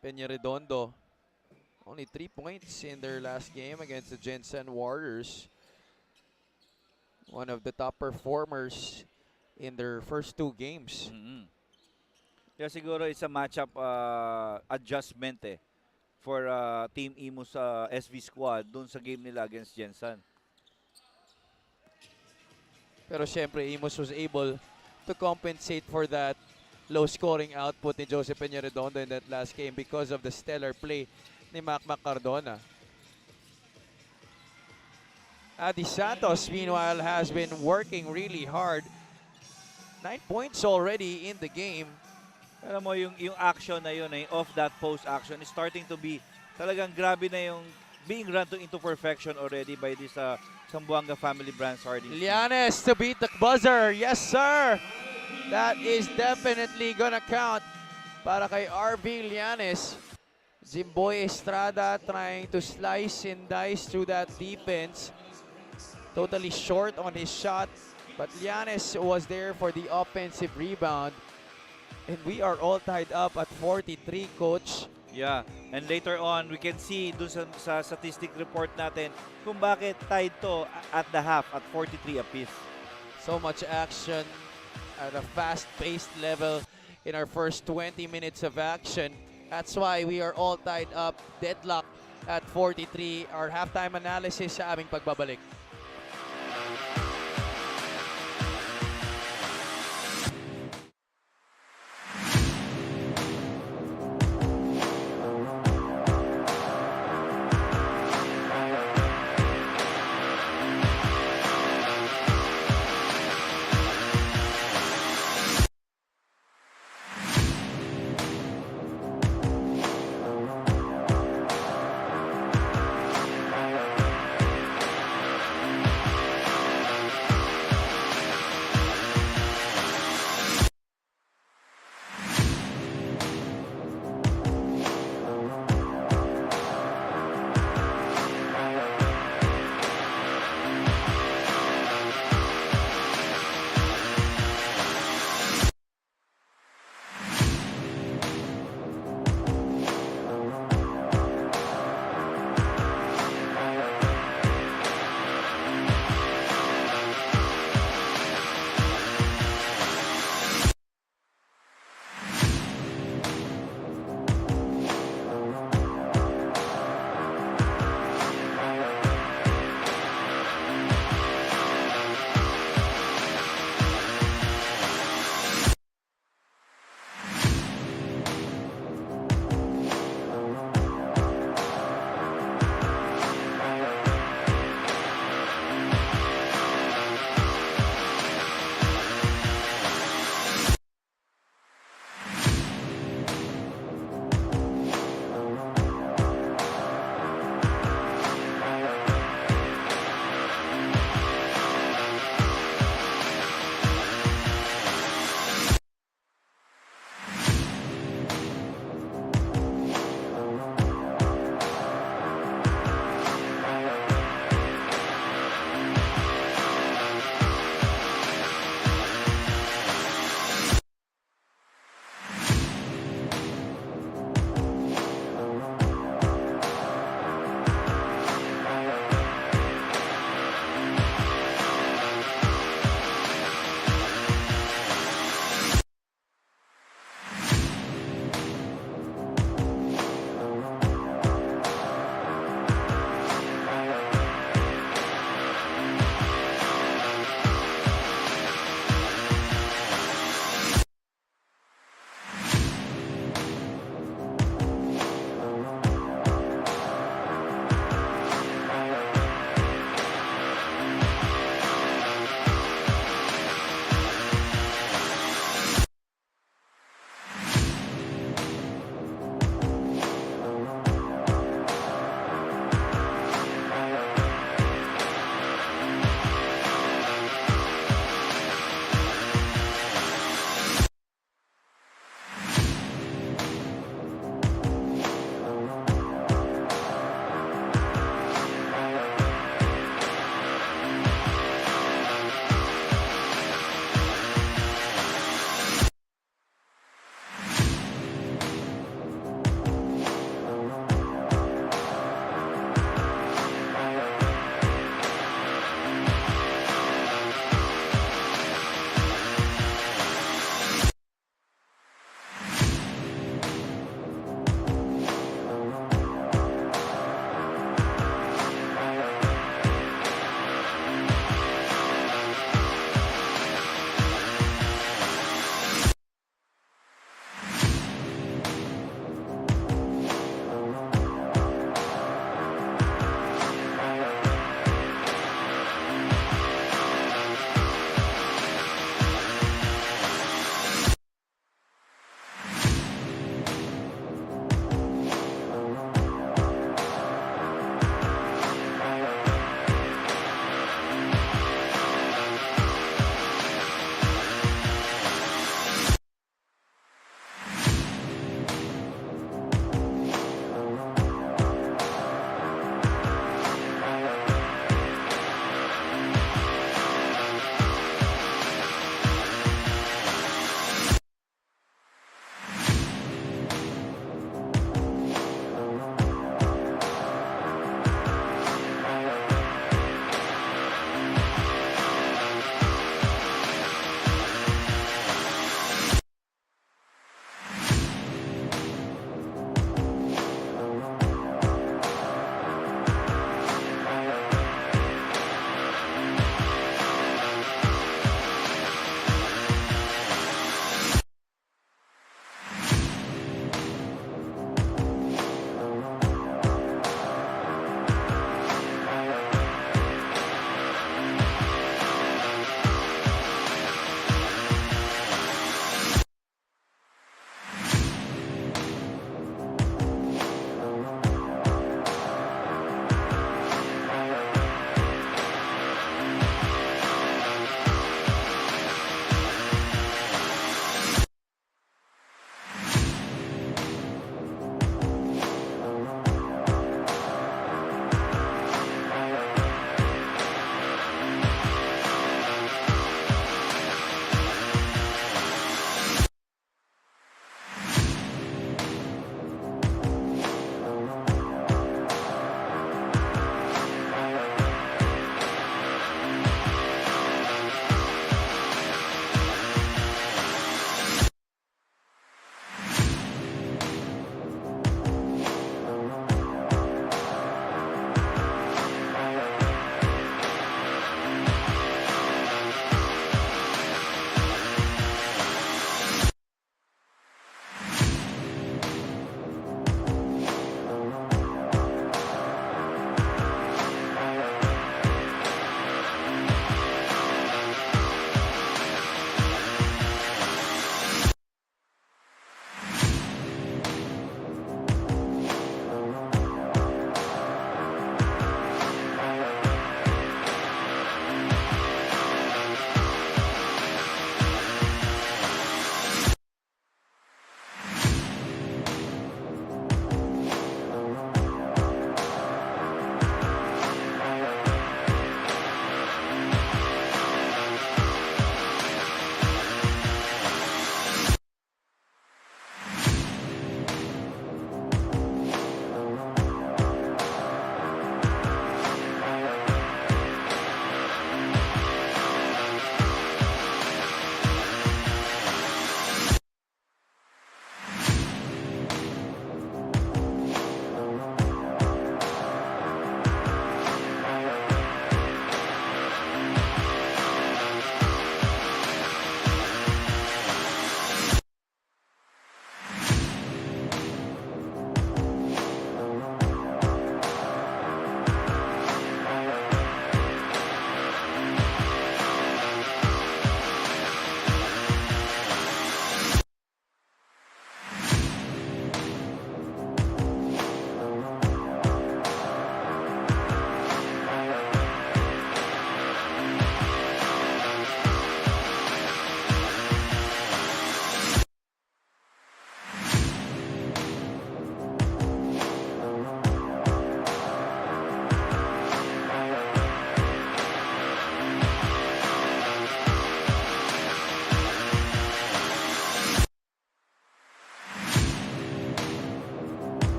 Peña Redondo, only 3 points in their last game against the Jensen Warriors. One of the top performers in their first 2 games. Kaya siguro it's a matchup adjustment eh for Team IMUS SV squad dun sa game nila against Jensen. Pero syempre, IMUS was able to compensate for that low scoring output ni Joseph Peña Redondo in that last game because of the stellar play ni Mac Cardona. Adi Santos, meanwhile, has been working really hard. 9 points already in the game. Alam mo, yung action na yun, off that post action, is starting to be, talagang grabe na yung being run into perfection already by this Zamboanga family brand sardines. Llanes to beat the buzzer. Yes, sir. That is definitely gonna count para kay RV Llanes. Jimboy Estrada trying to slice and dice through that defense. Totally short on his shot, but Llanes was there for the offensive rebound. And we are all tied up at 43, Coach. Yeah, and later on, we can see dun sa statistic report natin kung bakit tied to at the half at 43 apiece. So much action at a fast-paced level in our first 20 minutes of action. That's why we are all tied up, deadlock at 43. Our halftime analysis sa aming pagbabalik.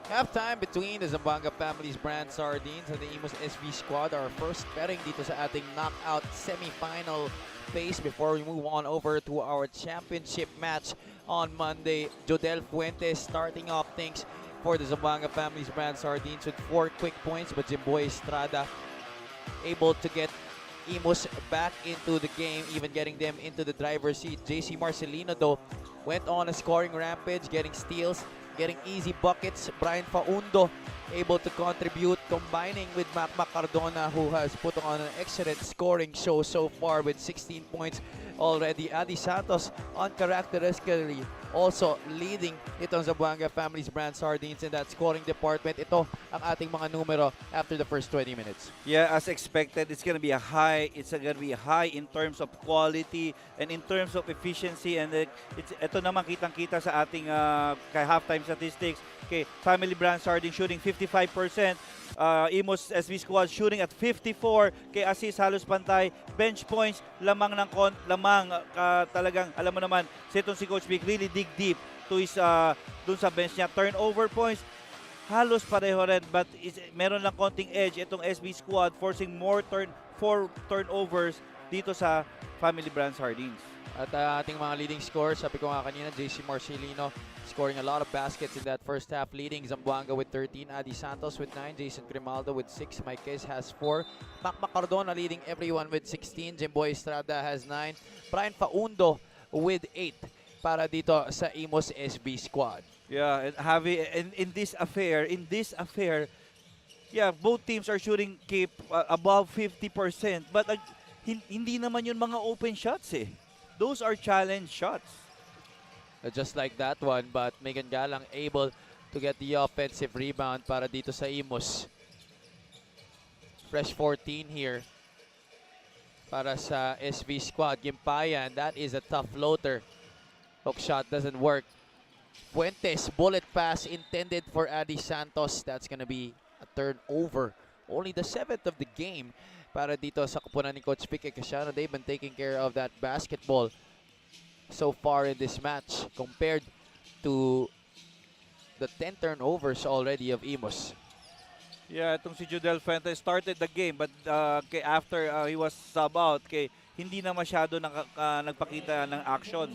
Halftime between the Zamboanga Family's Brand Sardines and the IMUS SV squad. Our first betting dito sa ating knockout semi-final phase before we move on over to our championship match on Monday. Jodel Fuentes starting off things for the Zamboanga Family's Brand Sardines with 4 quick points, but Jimboy Estrada able to get IMUS back into the game, even getting them into the driver's seat. JC Marcelino though went on a scoring rampage, getting steals, getting easy buckets. Brian Faundo able to contribute, combining with Mac Cardona, who has put on an excellent scoring show so far with 16 points already. Adi Santos uncharacteristically also leading itong Zamboanga Family's Brand Sardines in that scoring department. Ito ang ating mga numero after the first 20 minutes. Yeah, as expected, it's gonna be a high. It's gonna be high in terms of quality and in terms of efficiency. And ito naman kitang-kita sa ating kay halftime statistics. Okay, Family Brand Sardines shooting 55%. IMUS SV squad shooting at 54. Kay assist halos pantay. Bench points lamang talagang alam mo naman si Coach Vic really dig deep to his dun sa bench niya. Turnover points halos pareho rin, but meron lang konting edge itong SB squad, forcing more turnovers dito sa Family Brand Sardines. At ating mga leading scorers, sabi ko nga kanina, JC Marcelino scoring a lot of baskets in that first half, leading Zamboanga with 13, Adi Santos with 9, Jason Grimaldo with 6, Mike has 4, Mac Cardona leading everyone with 16, Jimboy Estrada has 9, Brian Faundo with 8 para dito sa IMUS SB squad. Yeah, and Javi, in this affair, yeah, both teams are shooting above 50%, but hindi naman yun mga open shots eh. Those are challenge shots. Just like that one, but Megan Galang able to get the offensive rebound para dito sa IMUS. Fresh 14 here para sa SV squad. Gimpayan, that is a tough floater. Hook shot doesn't work. Fuentes, bullet pass intended for Adi Santos. That's gonna be a turnover. Only the 7th of the game para dito sa kupunan ni Coach Pique Casiano. They've been taking care of that basketball so far in this match compared to the 10 turnovers already of IMUS. Yeah, itong si Jodel Fuentes started the game, but after he was sub out, hindi na masyado nagpakita ng action.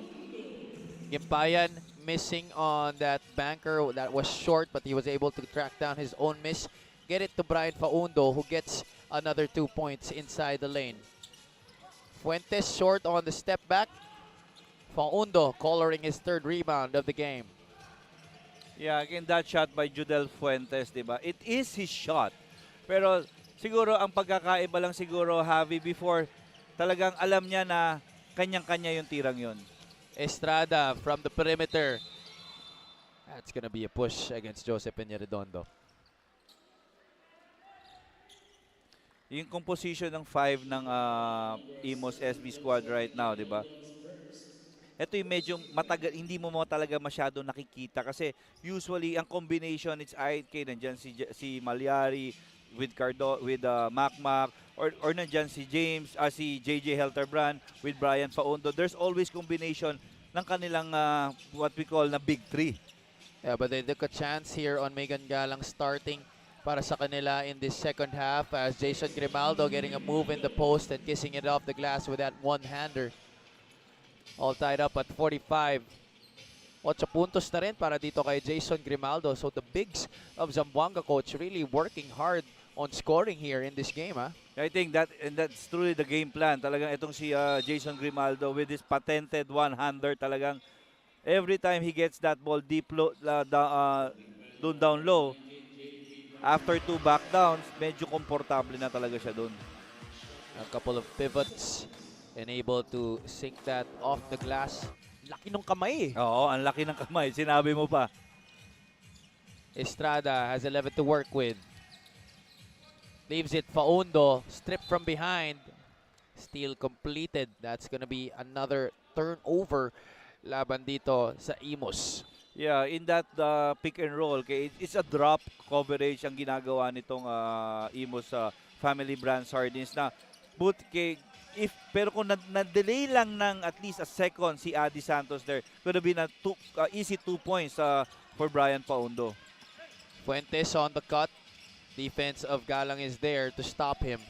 Gimpayan missing on that banker that was short, but he was able to track down his own miss. Get it to Brian Faundo, who gets another 2 points inside the lane. Fuentes short on the step back. Faundo coloring his 3rd rebound of the game. Yeah, again, that shot by Jodel Fuentes, diba? It is his shot. Pero siguro ang pagkakaiba lang siguro, Javi, before talagang alam niya na kanyang-kanya yung tirang yun. Estrada from the perimeter. That's gonna be a push against Joseph Peñaredondo. Yung composition ng 5 ng IMUS SB squad right now, di ba? Ito yung medyo matagal, hindi mo talaga masyado nakikita kasi usually ang combination it's nandiyan si Malyari with Macmac or nandiyan si James, si JJ Helterbrand with Brian Faundo. There's always combination ng kanilang what we call na big three. Yeah, but they took a chance here on Megan Galang starting para sa kanila in this second half as Jason Grimaldo getting a move in the post and kissing it off the glass with that one-hander. All tied up at 45. 8 puntos na rin para dito kay Jason Grimaldo. So the bigs of Zamboanga, coach, really working hard on scoring here in this game, huh? I think that's truly the game plan. Talagang itong si Jason Grimaldo with his patented one-hander, talagang every time he gets that ball deep low, down low, after 2 backdowns, medyo komportable na talaga siya doon. A couple of pivots and able to sink that off the glass. Laki ng kamay eh. Oo, ang laki ng kamay. Sinabi mo pa. Estrada has 11 to work with. Leaves it Faundo, stripped from behind. Steal completed. That's gonna be another turnover laban dito sa IMUS. Yeah, in that pick and roll, it's a drop coverage ang ginagawa nitong IMUS Family Brand Sardines na pero kung na-delay lang ng at least a second si Adi Santos there, could have been a easy 2 points for Brian Faundo. Fuentes on the cut. Defense of Galang is there to stop him.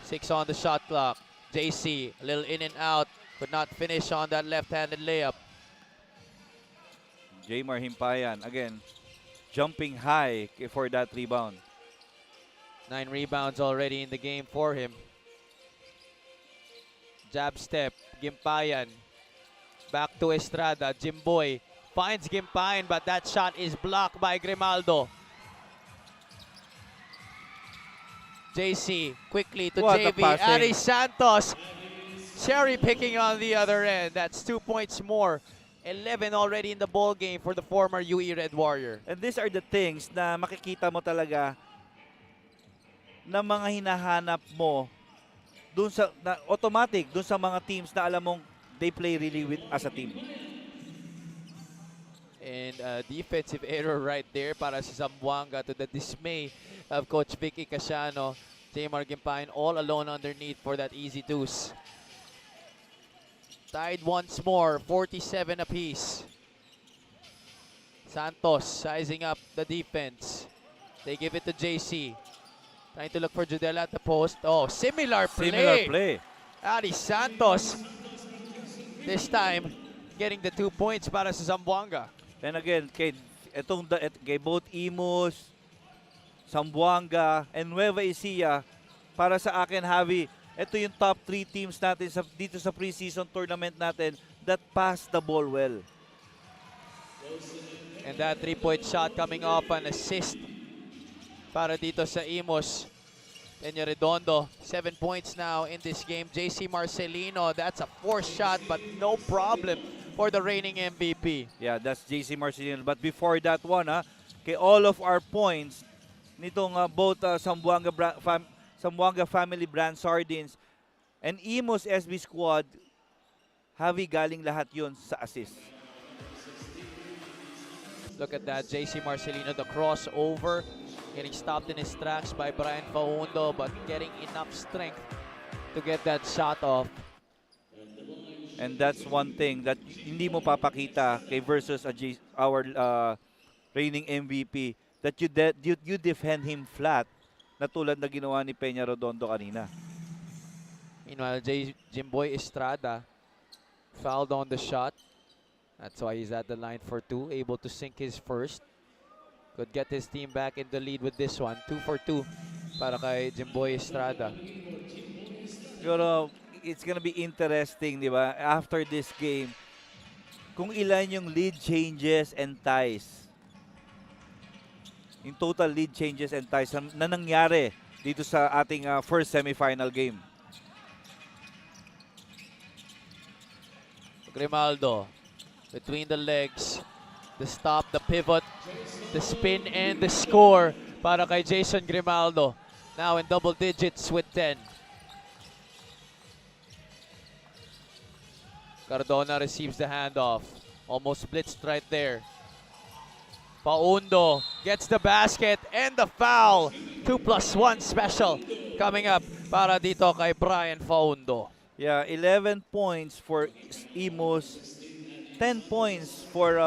6 on the shot clock. JC, a little in and out. Could not finish on that left-handed layup. Jaymar Himpayan, again, jumping high for that rebound. 9 rebounds already in the game for him. Jab step, Gimpayan. Back to Estrada, Jimboy finds Gimpayan, but that shot is blocked by Grimaldo. JC quickly to What a JV. passing. Ari Santos cherry picking on the other end. That's 2 points more. 11 already in the ball game for the former UE Red Warrior. And these are the things na makikita mo talaga na mga hinahanap mo dun sa automatic dun sa mga teams na alam mong they play really with as a team. And defensive error right there para sa Zamboanga, to the dismay of Coach Vicky Casiano. Jaymar Gimpayan all alone underneath for that easy deuce. Tied once more, 47 apiece. Santos sizing up the defense. They give it to JC. Trying to look for Judela at the post. Oh, similar play. Similar play. Ari Santos. This time, getting the 2 points para sa Zamboanga. And again, kay both IMUS, Zamboanga, and Nueva Ecija, para sa akin, Javi, ito yung top 3 teams natin dito sa preseason tournament natin that pass the ball well. And that 3-point shot coming off an assist para dito sa IMUS. Peña Redondo, 7 points now in this game. JC Marcelino, that's a forced shot, but no problem for the reigning MVP. Yeah, that's JC Marcelino. But before that one, kay all of our points, nitong both Zamboanga Family Brand Sardines and IMUS SB Squad, Javi, galing lahat yun sa assist. Look at that, JC Marcelino, the crossover, getting stopped in his tracks by Brian Faundo, but getting enough strength to get that shot off. And that's one thing that hindi mo papakita kay versus our reigning MVP, that you defend him flat na tulad na ginawa ni Peña Redondo kanina. Meanwhile, Jimboy Estrada fouled on the shot. That's why he's at the line for 2, able to sink his first. Could get his team back in the lead with this one. 2 for 2 para kay Jimboy Estrada. Pero it's gonna be interesting, di ba? After this game, kung ilan yung lead changes and ties. Yung total lead changes and ties na nangyari dito sa ating first semifinal game. Grimaldo between the legs, the stop, the pivot, the spin, and the score para kay Jason Grimaldo. Now in double digits with 10. Cardona receives the handoff. Almost blitzed right there. Paundo gets the basket and the foul. 2+1 special coming up para dito kay Brian Faundo. Yeah, 11 points for IMUS, 10 points for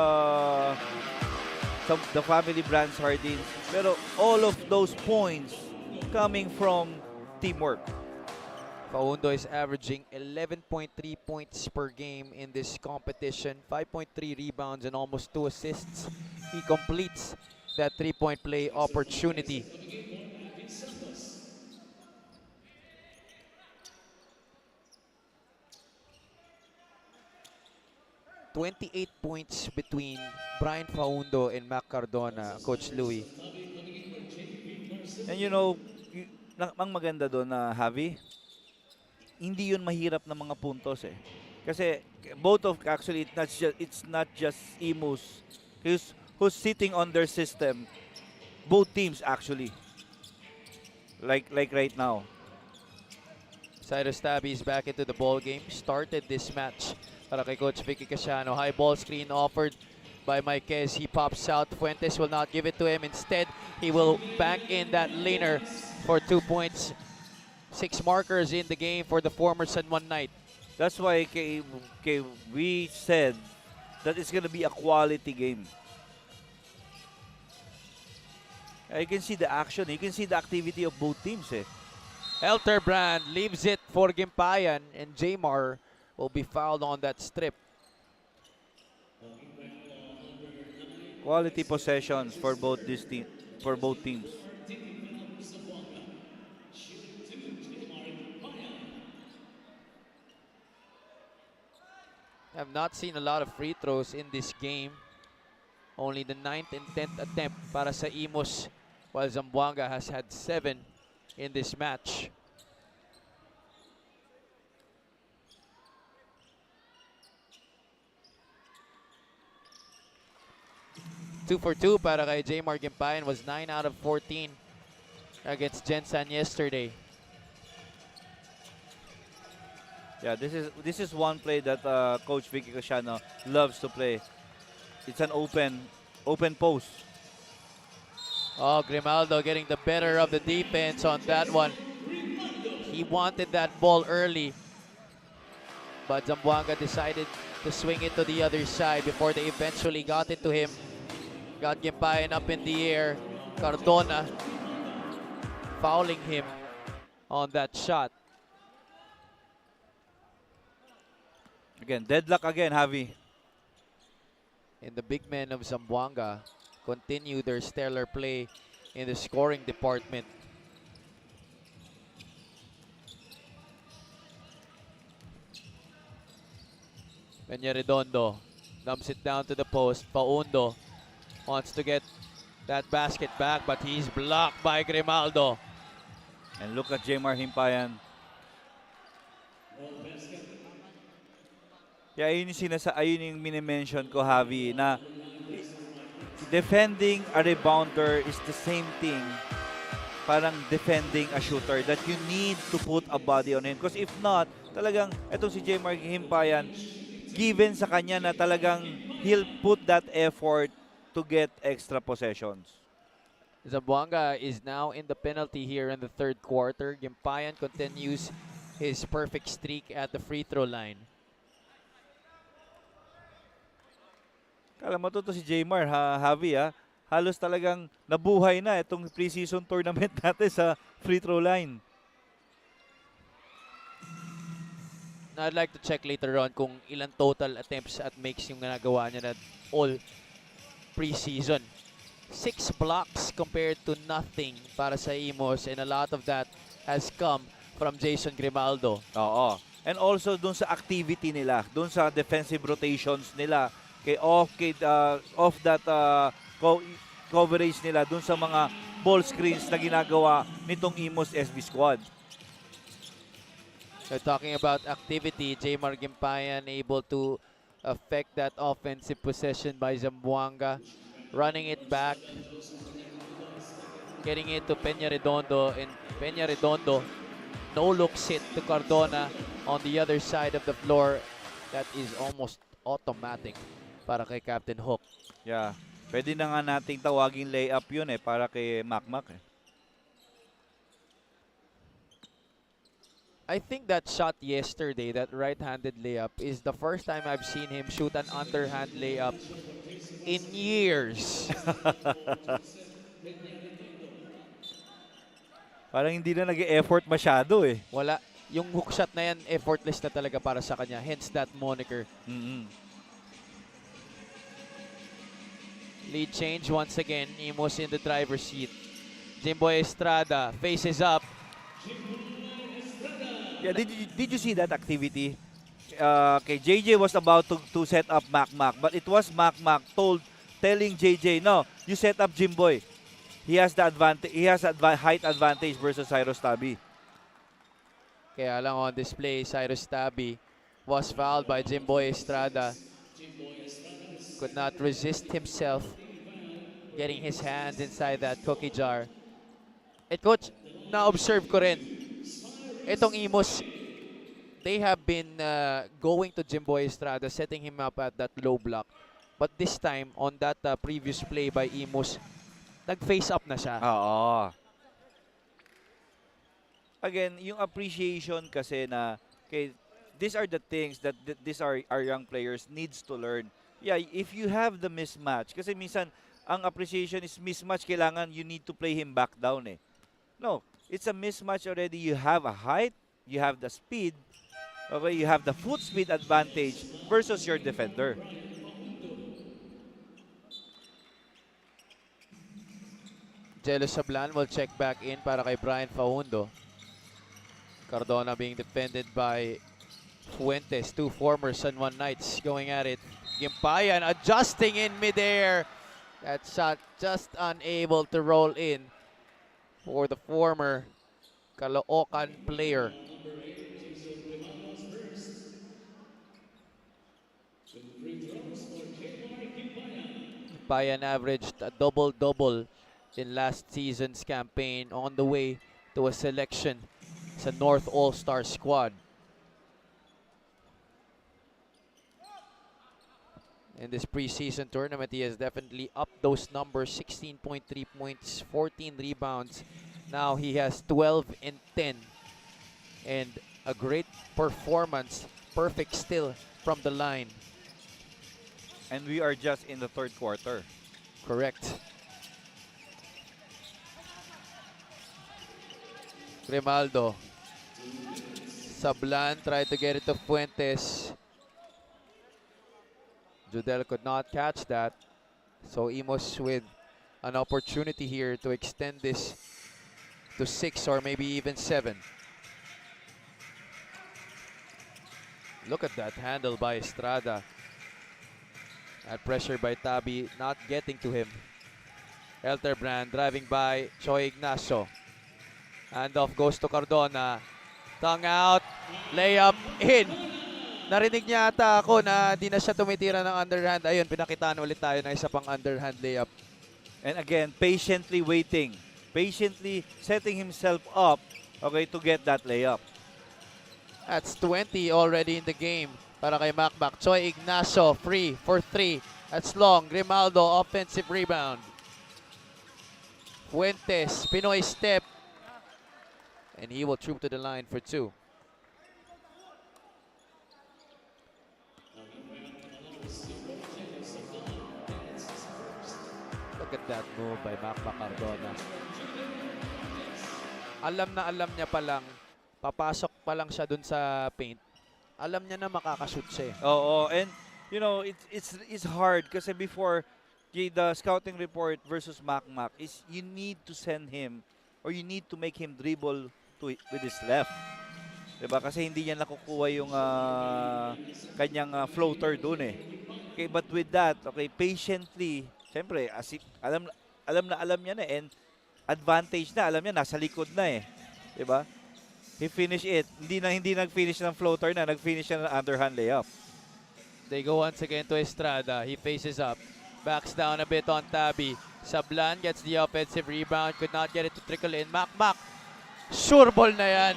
the Family Brand Sardines. Pero all of those points coming from teamwork. Faundo is averaging 11.3 points per game in this competition, 5.3 rebounds and almost 2 assists. He completes that 3-point play opportunity. $28 points between Brian Faundo and Mac Cardona, Coach Louie. And you know, ang maganda doon na Javi, hindi yun mahirap na mga puntos eh. Kasi actually it's not just IMUS who's sitting on their system. Both teams actually. Like right now. Cyrus Tabby is back into the ball game. Started this match para kay Coach Vicky Casiano. High ball screen offered by Marquez. He pops out. Fuentes will not give it to him. Instead, he will bank in that laner for 2 points. 6 markers in the game for the former San Juan Knight. That's why we said that it's gonna be a quality game. You can see the action. You can see the activity of both teams. Eh. Elterbrand leaves it for Gimpayan, and Jamar will be fouled on that strip. Quality possessions for both for both teams. I have not seen a lot of free throws in this game. Only the 9th and 10th attempt para sa IMUS, while Zamboanga has had 7 in this match. Two for two para kay Jamar Gimpayan, was 9 out of 14 against Gensan yesterday. Yeah, this is one play that Coach Vicky Casiano loves to play. It's an open post. Oh, Grimaldo getting the better of the defense on that one. He wanted that ball early, but Zamboanga decided to swing it to the other side before they eventually got it to him. Got Gimpayan up in the air. Cardona fouling him on that shot. Again, deadlock again, Javi. And the big men of Zamboanga continue their stellar play in the scoring department. Peña-Redondo dumps it down to the post. Paundo wants to get that basket back, but he's blocked by Grimaldo. And look at Jamar Himpayan. Yeah, ayun yung mini-mention ko, Javi, na defending a rebounder is the same thing parang defending a shooter, that you need to put a body on him. Because if not, talagang etong si Jamar Himpayan, given sa kanya na talagang he'll put that effort to get extra possessions. Zamboanga is now in the penalty here in the third quarter. Gimpayan continues his perfect streak at the free throw line. Kala mo to si Jamar, Javi, halos talagang nabuhay na itong preseason tournament natin sa free throw line. Now, I'd like to check later on kung ilan total attempts at makes yung nagawa niya na all preseason. 6 blocks compared to nothing para sa IMUS, and a lot of that has come from Jason Grimaldo. Oo. And also dun sa activity nila, dun sa defensive rotations nila, off that coverage nila, dun sa mga ball screens na ginagawa nitong IMUS SB squad. So talking about activity, Jamar Gimpayan able to affect that offensive possession by Zamboanga, running it back, getting it to Peña-Redondo, and Peña-Redondo no-looks it to Cardona on the other side of the floor. That is almost automatic para kay Captain Hook. Yeah. Pwede na nga nating tawaging layup yun para kay Macmac. I think that shot yesterday, that right-handed layup, is the first time I've seen him shoot an underhand layup in years. Parang hindi na nag-e-effort masyado Wala. Yung hook shot na yan, effortless na talaga para sa kanya. Hence that moniker. Lead change once again. IMUS in the driver's seat. Jimboy Estrada faces up. Yeah, did you see that activity? Okay, JJ was about to set up Macmac, but it was Macmac telling JJ, no, you set up Jimboy. He has the advantage. He has height advantage versus Cyrus Tabi. Kaya lang on display, Cyrus Tabi was fouled by Jimboy Estrada. Could not resist himself getting his hands inside that cookie jar. And coach, na-observe ko rin, itong IMUS, they have been going to Jimboy Estrada, setting him up at that low block. But this time, on that previous play by IMUS, nag-face up na siya. Oo. Again, yung appreciation kasi na, okay, these are the things that these are our young players needs to learn. Yeah, if you have the mismatch, kasi minsan, ang appreciation is mismatch, kailangan you need to play him back down eh. No, it's a mismatch already. You have a height, you have the speed, okay, you have the foot speed advantage versus your defender. Jello Sablan will check back in para kay Brian Faundo. Cardona being defended by Fuentes, two former San Juan Knights going at it. Gimpayan adjusting in midair. That shot just unable to roll in for the former Caloocan player. Gimpayan averaged a double-double in last season's campaign, on the way to a selection sa North All-Star squad. In this preseason tournament, he has definitely upped those numbers. 16.3 points, 14 rebounds. Now he has 12 and 10. And a great performance, perfect still from the line. And we are just in the third quarter. Correct. Grimaldo. Sablan tried to get it to Fuentes. Judel could not catch that. So IMUS with an opportunity here to extend this to 6 or maybe even 7. Look at that handle by Estrada. That pressure by Tabi not getting to him. Elterbrand driving by Choi Ignacio. Handoff goes to Cardona. Tongue out. Layup in. Narinig niya ata ako na di na siya tumitira ng underhand. Ayun, pinakitaan ulit tayo ng isa pang underhand layup. And again, patiently waiting. Patiently setting himself up, okay, to get that layup. That's 20 already in the game para kay Macmac. Choi Ignacio free for 3. That's long. Grimaldo offensive rebound. Fuentes, Pinoy step. And he will troop to the line for 2. Look at that move by Macmac Cardona. Alam niya pa lang, papasok pa lang siya dun sa paint. Alam niya na makakashoot siya eh. Oo, and you know, it's hard kasi before the scouting report versus Macmac is you need to send him or you need to make him dribble with his left. Diba? Kasi hindi niya nakukuha yung kanyang floater dun eh. Okay, but with that, okay, patiently, syempre, alam niya na and advantage na, alam niya, nasa likod na eh. Diba? He finished it. Hindi nag-finish ng floater na, nag-finish na ng underhand layup. They go once again to Estrada. He faces up. Backs down a bit on Tabi. Sablan gets the offensive rebound. Could not get it to trickle in. Macmac. Sure ball na yan.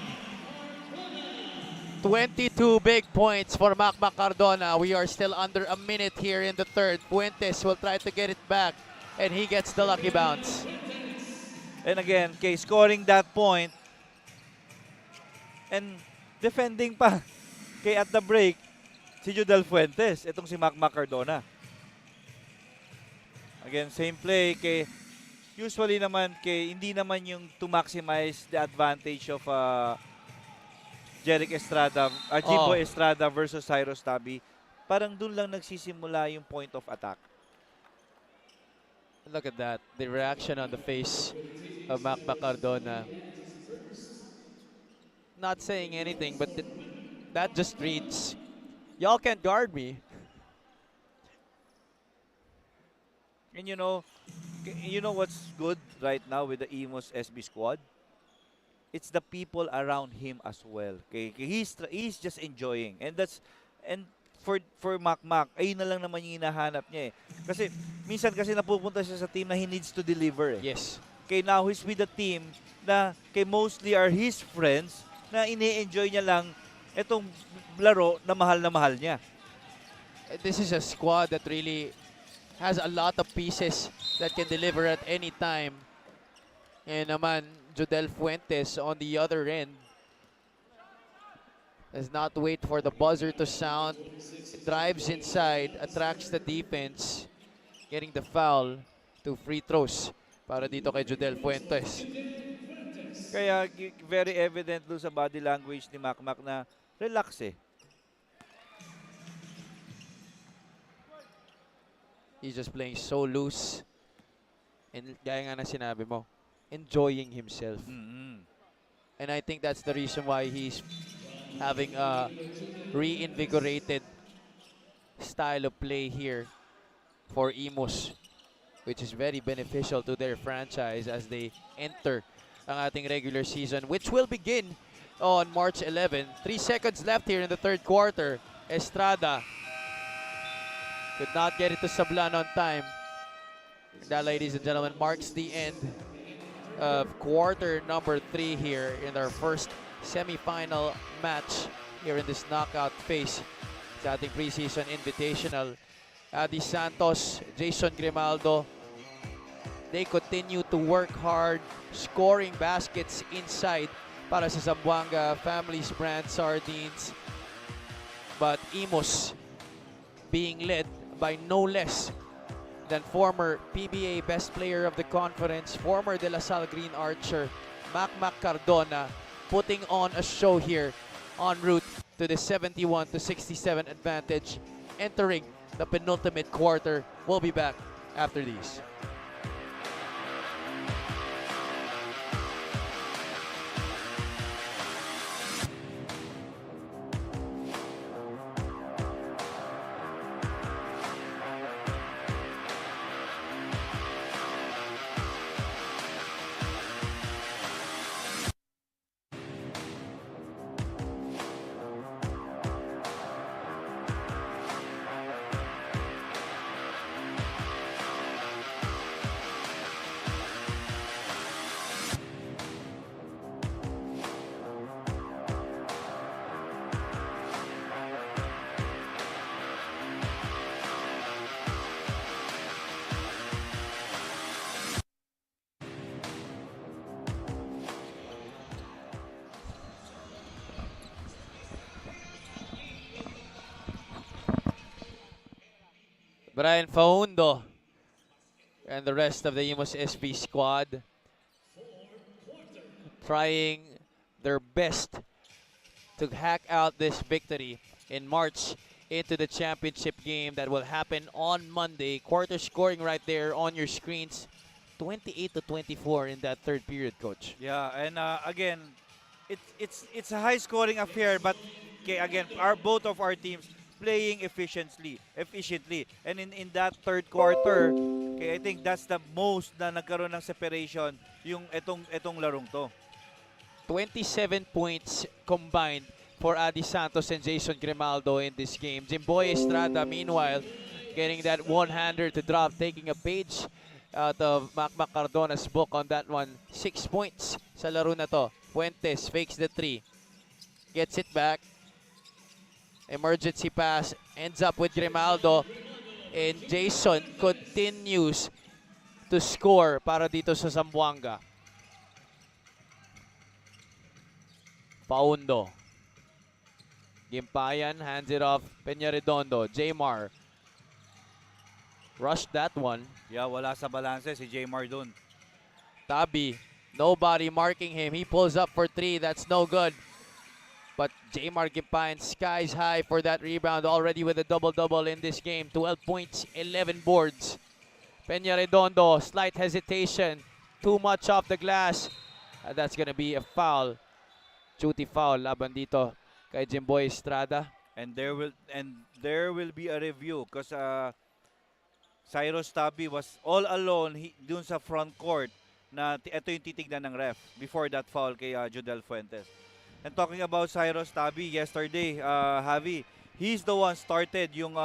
22 big points for Macmac Cardona. We are still under a minute here in the third. Fuentes will try to get it back. And he gets the lucky bounce. And again, kay scoring that point and defending pa kay at the break si Judel Fuentes, itong si Macmac Cardona. Again, same play kay usually naman kay hindi naman yung to maximize the advantage of Jeric Estrada, Jimbo Estrada versus Cyrus Tabi. Parang dun lang nagsisimula yung point of attack. Look at that. The reaction on the face of Macmac Cardona. Not saying anything, but that just reads, y'all can't guard me. And you know what's good right now with the IMUS SB squad? It's the people around him as well. Okay? He's just enjoying. And for Macmac, ayun na lang naman yung hinahanap niya eh. Kasi minsan kasi napupunta siya sa team na he needs to deliver eh. Yes. Okay, now he's with a team na kay mostly are his friends na ini-enjoy niya lang itong laro na mahal niya. This is a squad that really has a lot of pieces that can deliver at any time. And naman, Judel Fuentes on the other end does not wait for the buzzer to sound. Drives inside, attracts the defense, getting the foul 2 free throws para dito kay Jodel Fuentes. Kaya very evident doon sa body language ni Makmak na relax eh. He's just playing so loose. And gaya nga na sinabi mo, enjoying himself. And I think that's the reason why he's having a reinvigorated style of play here for IMUS, which is very beneficial to their franchise as they enter ang ating regular season, which will begin on March 11. 3 seconds left here in the third quarter. Estrada could not get it to Sablan on time. That, ladies and gentlemen, marks the end of quarter number 3 here in our first semifinal match here in this knockout phase sa ating preseason invitational. Adi Santos, Jason Grimaldo, they continue to work hard, scoring baskets inside para sa Zamboanga Family's brand sardines. But IMUS being led by no less than former PBA Best Player of the Conference, former De La Salle Green Archer, Makmak Cardona, putting on a show here en route to the 71-67 advantage, entering the penultimate quarter. We'll be back after these. Brian Faundo and the rest of the IMUS SB squad trying their best to hack out this victory in March into the championship game that will happen on Monday. Quarter scoring right there on your screens, 28-24 in that third period, Coach. Yeah, and again, it's a high scoring affair, but again, both of our teams playing efficiently. And in that third quarter, I think that's the most na nagkaroon ng separation yung etong larong to. 27 points combined for Adi Santos and Jason Grimaldo in this game. Jimboy Estrada, meanwhile, getting that one-hander to drop, taking a page out of Makmak Cardona's book on that one. 6 points sa laro na to. Fuentes fakes the 3. Gets it back. Emergency pass ends up with Grimaldo, and Jason continues to score para dito sa Zamboanga. Paundo. Gimpayan hands it off. Peñaredondo. Jaymar. Rushed that one. Yeah, wala sa balanse si Jaymar dun. Tabi. Nobody marking him. He pulls up for 3. That's no good. But Jaymar Gimpayan skies high for that rebound, already with a double-double in this game. 12 points, 11 boards. Peñaredondo, slight hesitation. Too much off the glass. That's going to be a foul. Duty foul laban dito kay Jimboy Estrada. And there will be a review because Cyrus Tabi was all alone dun sa front court na ito yung titignan ng ref before that foul kay Jodel Fuentes. And talking about Cyrus Tabi, yesterday, Javi, he's the one started yung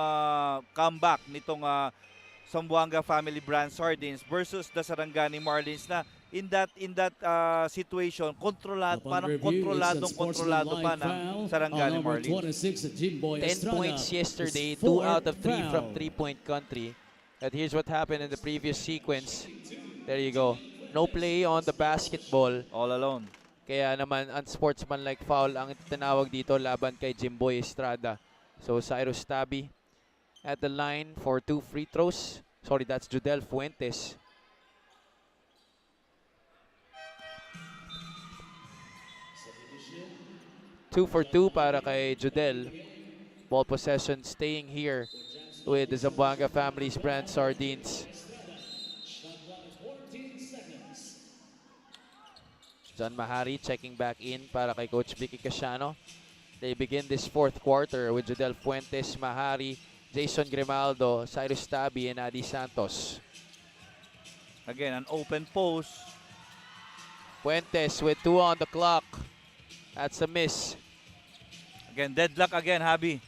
comeback nitong Zamboanga Family Brand Sardines versus the Sarangani Marlins na in that situation, kontrolado pa ng Sarangani Marlins. 10 points yesterday, 2 out of 3 from three-point country. And here's what happened in the previous sequence. There you go. No play on the basketball. All alone. Kaya naman, unsportsmanlike foul ang tinawag dito laban kay Jimboy Estrada. So, Cyrus Tabi at the line for 2 free throws. Sorry, that's Jodel Fuentes. 2 for 2 para kay Judel. Ball possession staying here with the Zamboanga Family's brand sardines. John Mahari checking back in para kay Coach Vicky Casiano. They begin this fourth quarter with Judel Fuentes, Mahari, Jason Grimaldo, Cyrus Tabi, and Adi Santos. Again, an open post. Fuentes with 2 on the clock. That's a miss. Again, deadlock again, Javi.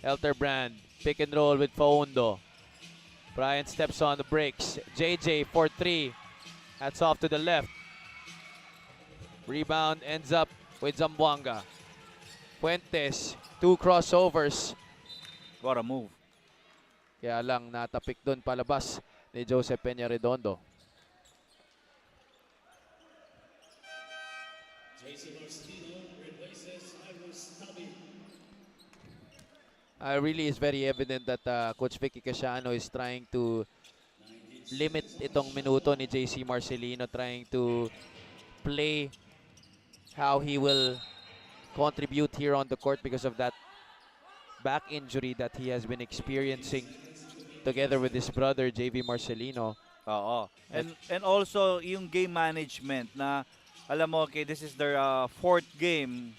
Elterbrand, pick and roll with Faundo. Bryant steps on the brakes. JJ for 3. That's off to the left. Rebound ends up with Zamboanga. Fuentes, 2 crossovers. What a move. Kaya lang natapik doon palabas ni Joseph Peña Redondo. Really is very evident that Coach Vicky Casiano is trying to limit itong minuto ni JC Marcelino, trying to play how he will contribute here on the court because of that back injury that he has been experiencing together with his brother JV Marcelino. Oo. And also yung game management na alam mo, okay, this is their fourth game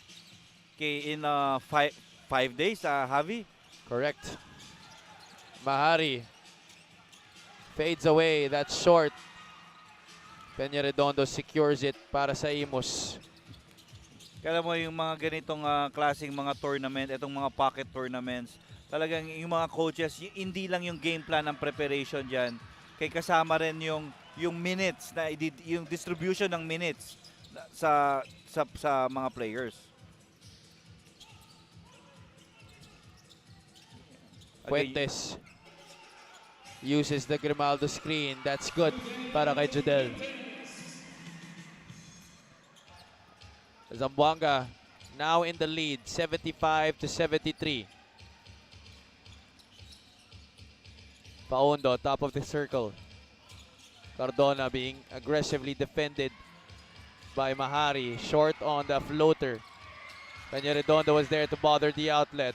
in 5 days, Javi. Correct. Mahari fades away. That's short. Peña Redondo secures it para sa IMUS. Kaya mo yung mga ganitong klaseng mga tournament, itong mga pocket tournaments, talagang yung mga coaches, hindi lang yung game plan ng preparation dyan, kaya kasama rin yung minutes, yung distribution ng minutes sa mga players. Fuentes uses the Grimaldo screen. That's good para kay Judel. Zamboanga now in the lead, 75-73. Faundo, top of the circle. Cardona being aggressively defended by Mahari. Short on the floater. Peña Redondo was there to bother the outlet.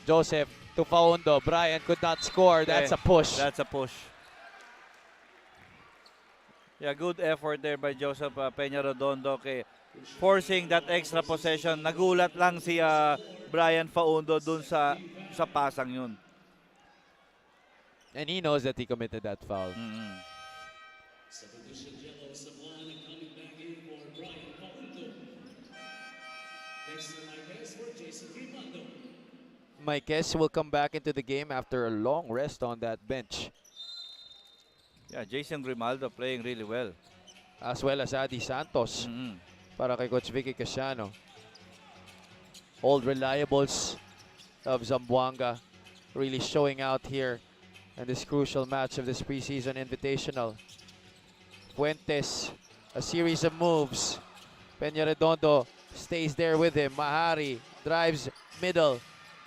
Joseph to Faundo. Brian could not score. That's a push. That's a push. Yeah, good effort there by Joseph Peña Redondo. Okay, forcing that extra possession. Nagulat lang si Brian Faundo dun sa pasang yun. And he knows that he committed that foul. Substitution yellow, Sablon coming back in for Brian Faundo. Next to Marquez for Jason Grimaldo. Marquez will come back into the game after a long rest on that bench. Yeah, Jason Grimaldo playing really well. As well as Adi Santos para kay Coach Vicky Casiano. Old reliables of Zamboanga really showing out here in this crucial match of this preseason invitational. Fuentes, a series of moves. Peña Redondo stays there with him. Mahari drives middle.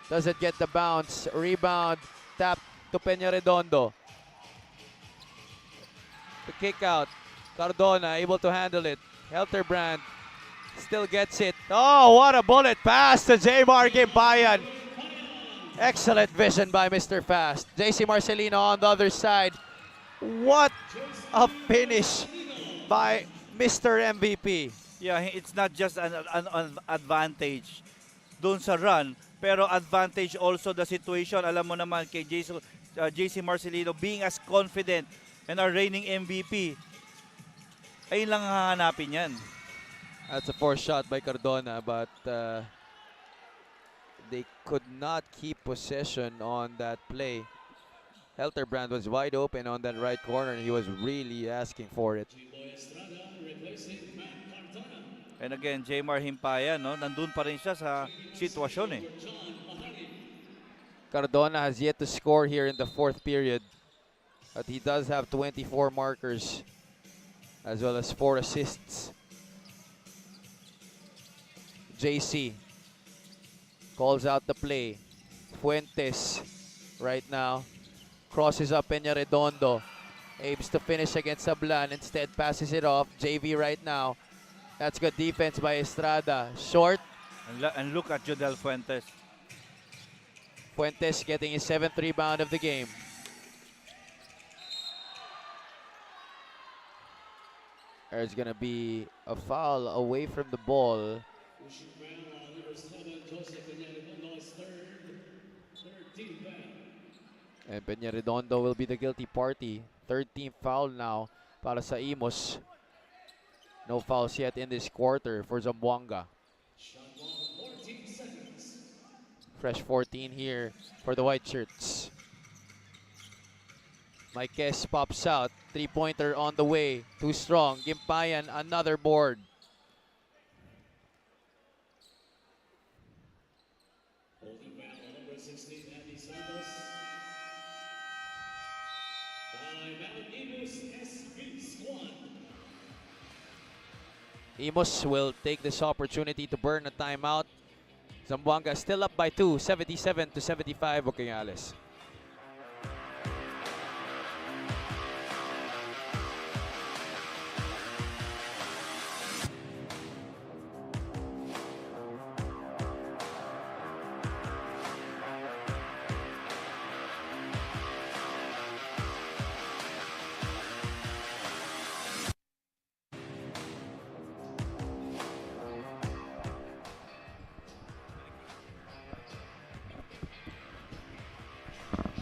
Doesn't get the bounce. Rebound. Tap to Peña Redondo. The kick out. Cardona able to handle it. Helterbrand still gets it. Oh, what a bullet pass to J-Mar Gimbayan. Excellent vision by Mr. Fast. JC Marcelino on the other side. What a finish by Mr. MVP. Yeah, it's not just an advantage doon sa run, pero advantage also the situation. Alam mo naman kay JC Marcelino being as confident and our reigning MVP. Ayun lang hahanapin yan. That's a forced shot by Cardona, but they could not keep possession on that play. Helterbrand was wide open on that right corner, and he was really asking for it. And again, J-Mar Himpayan, no? Nandun pa rin siya sa sitwasyon eh. Cardona has yet to score here in the fourth period, but he does have 24 markers as well as 4 assists. JC calls out the play. Fuentes right now crosses up Peña Redondo. Aims to finish against Sablan. Instead passes it off. JV right now. That's good defense by Estrada. Short. And look at Jodel Fuentes. Fuentes getting his 7th rebound of the game. There's going to be a foul away from the ball. And Peñaredondo will be the guilty party. 3rd team foul now para sa IMUS. No fouls yet in this quarter for Zamboanga. Fresh 14 here for the white shirts. Maikes pops out. 3-pointer on the way. Too strong. Gimpayan, another board. IMUS will take this opportunity to burn a timeout. Zamboanga still up by 2, 77-75, Ocangales.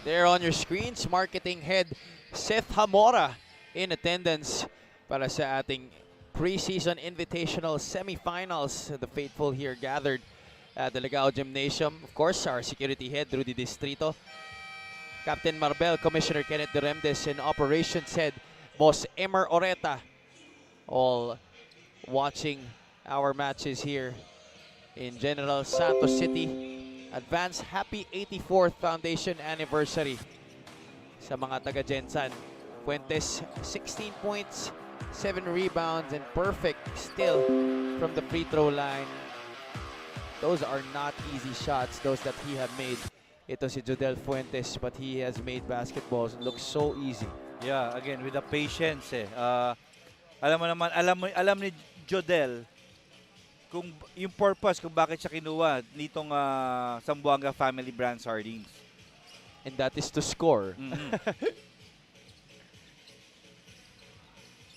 There on your screens, marketing head Seth Hamora in attendance para sa ating preseason invitational semifinals. The faithful here gathered at the Legao Gymnasium. Of course, our security head Rudy Distrito, Captain Marbel, Commissioner Kenneth Duremdes, and operations head Boss Emer Oreta, all watching our matches here in General Santos City. Advance happy 84th foundation anniversary sa mga taga Gensan. Fuentes 16 points, 7 rebounds, and perfect still from the free throw line. Those are not easy shots, those that he have made. Ito si Jodel Fuentes, but he has made basketballs look so easy. Yeah, again with the patience alam ni Jodel kung yung purpose kung bakit siya kinuha nitong Zamboanga Family Brand Sardines. And that is to score.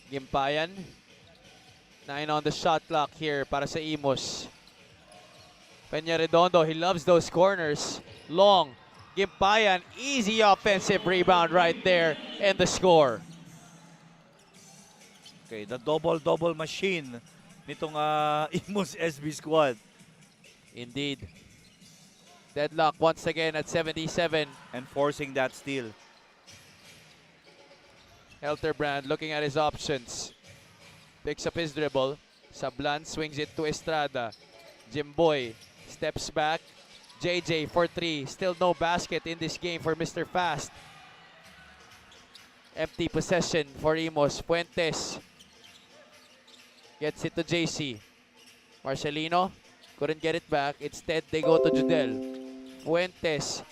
Gimpayan, 9 on the shot clock here para sa IMUS. Peñaredondo, he loves those corners. Long, Gimpayan, easy offensive rebound right there, and the score. Okay, the double machine nitong IMUS SB squad. Indeed. Deadlock once again at 77. And forcing that steal. Helterbrand looking at his options. Picks up his dribble. Sablan swings it to Estrada. Jimboy steps back. JJ for 3. Still no basket in this game for Mr. Fast. Empty possession for IMUS. Fuentes gets it to JC. Marcelino couldn't get it back. Instead, they go to Jodel. Fuentes,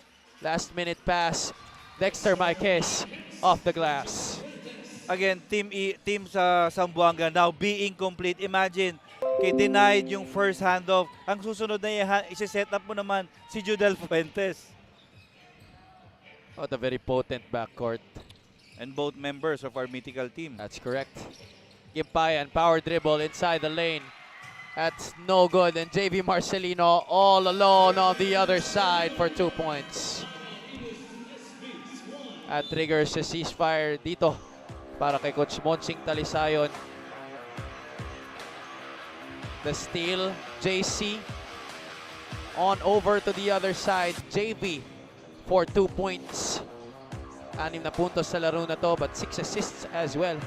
last minute pass. Dexter Maikes off the glass. Again, team sa Zamboanga now being complete. Imagine, denied yung first handoff. Ang susunod na isi-set up mo naman si Jodel Fuentes. What a very potent backcourt. And both members of our mythical team. That's correct. Gimpayan, power dribble inside the lane. That's no good. And JV Marcelino all alone on the other side for 2 points. At triggers a ceasefire dito para kay Coach Monsing Talisayon. The steal, JC on over to the other side. JV for 2 points. 6 na puntos sa laro na to, but 6 assists as well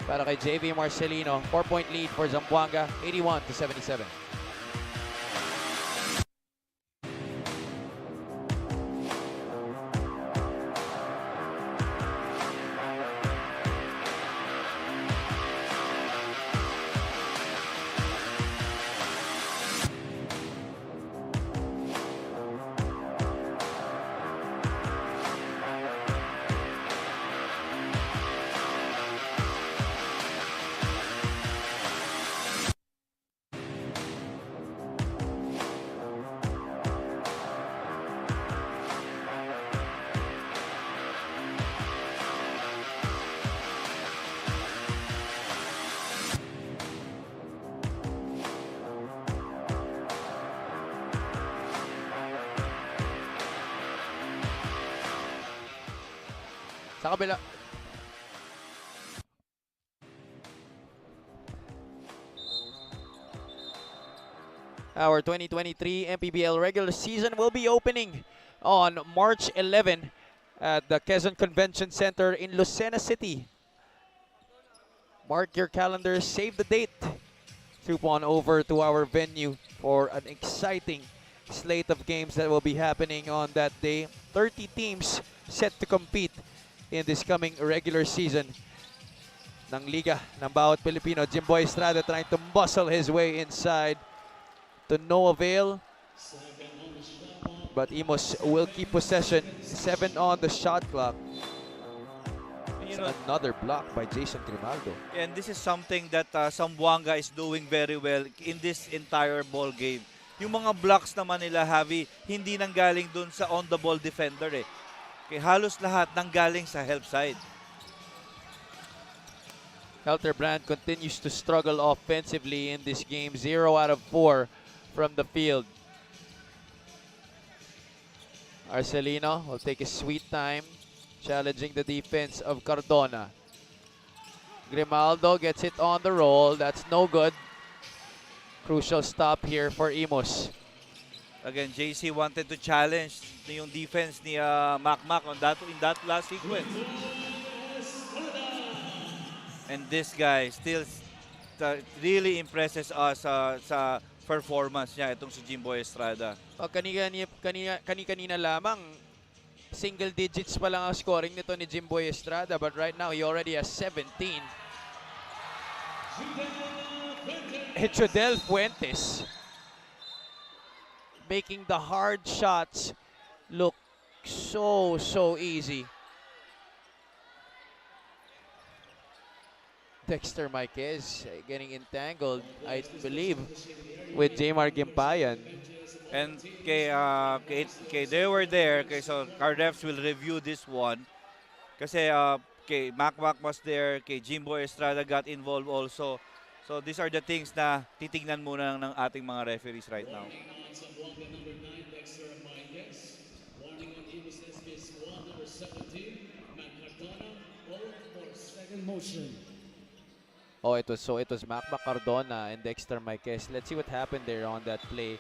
para kay JV Marcelino. 4-point lead for Zamboanga, 81-77. Sa kabila. Our 2023 MPBL regular season will be opening on March 11 at the Quezon Convention Center in Lucena City. Mark your calendars, save the date. Troop on over to our venue for an exciting slate of games that will be happening on that day. 30 teams set to compete in this coming regular season ng Liga ng bawat Pilipino. Jimboy Estrada trying to muscle his way inside to no avail. But IMUS will keep possession. 7 on the shot clock. Another block by Jason Grimaldo. And this is something that Zamboanga is doing very well in this entire ball game. Yung mga blocks naman nila, Javi, hindi nanggaling dun sa on-the-ball defender eh. Okay, halos lahat nanggaling sa help side. Helterbrand continues to struggle offensively in this game. 0 out of 4 from the field. Arcelino will take his sweet time, challenging the defense of Cardona. Grimaldo gets it on the roll. That's no good. Crucial stop here for IMUS. Again, JC wanted to challenge yung defense ni Macmac on in that last sequence. And this guy still really impresses us sa performance niya, itong si Jimboy Estrada. Kanina lamang, single digits pa lang ang scoring nito ni Jimboy Estrada, but right now he already has 17. Jodel Fuentes making the hard shots look so easy. Dexter Marquez getting entangled, I believe, with Jmar Gimpayan. And they were there, so our refs will review this one. Kasi Macmac was there, Jimboy Estrada got involved also. So these are the things na titignan muna ng ating mga referees right now. Oh, it was Macmac, Cardona and Dexter Marquez. Let's see what happened there on that play.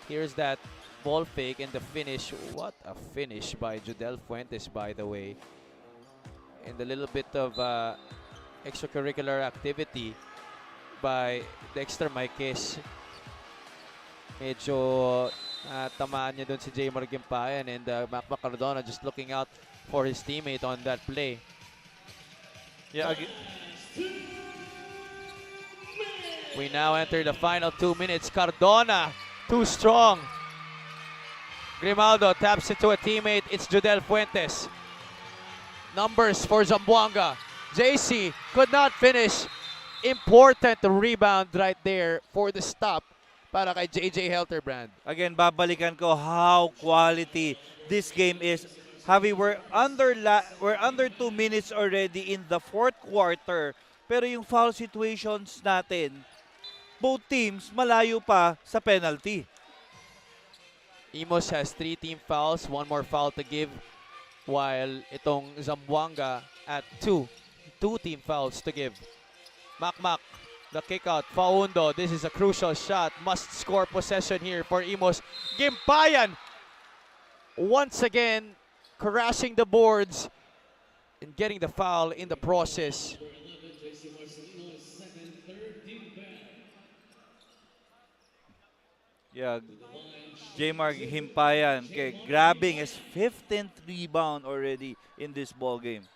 Here's that ball fake and the finish. What a finish by Jodel Fuentes, by the way. And a little bit of extracurricular activity by Dexter Marquez. Medyo tamaan niya dun si Jmar Gimpayan, and Macmac Cardona just looking out for his teammate on that play. Yeah. We now enter the final 2 minutes. Cardona, too strong. Grimaldo taps it to a teammate. It's Jodel Fuentes. Numbers for Zamboanga. JC could not finish. Important rebound right there for the stop para kay JJ Helterbrand. Again, babalikan ko how quality this game is. Javi, we're under 2 minutes already in the fourth quarter. Pero yung foul situations natin, both teams malayo pa sa penalty. IMUS has 3 team fouls, 1 more foul to give, while itong Zamboanga at 2 team fouls to give. Macmac, the kick out, Faundo, this is a crucial shot, must score possession here for IMUS. Gimpayan, once again, crashing the boards and getting the foul in the process. Yeah, Jmar Gimpayan grabbing his 15th rebound already in this ball game.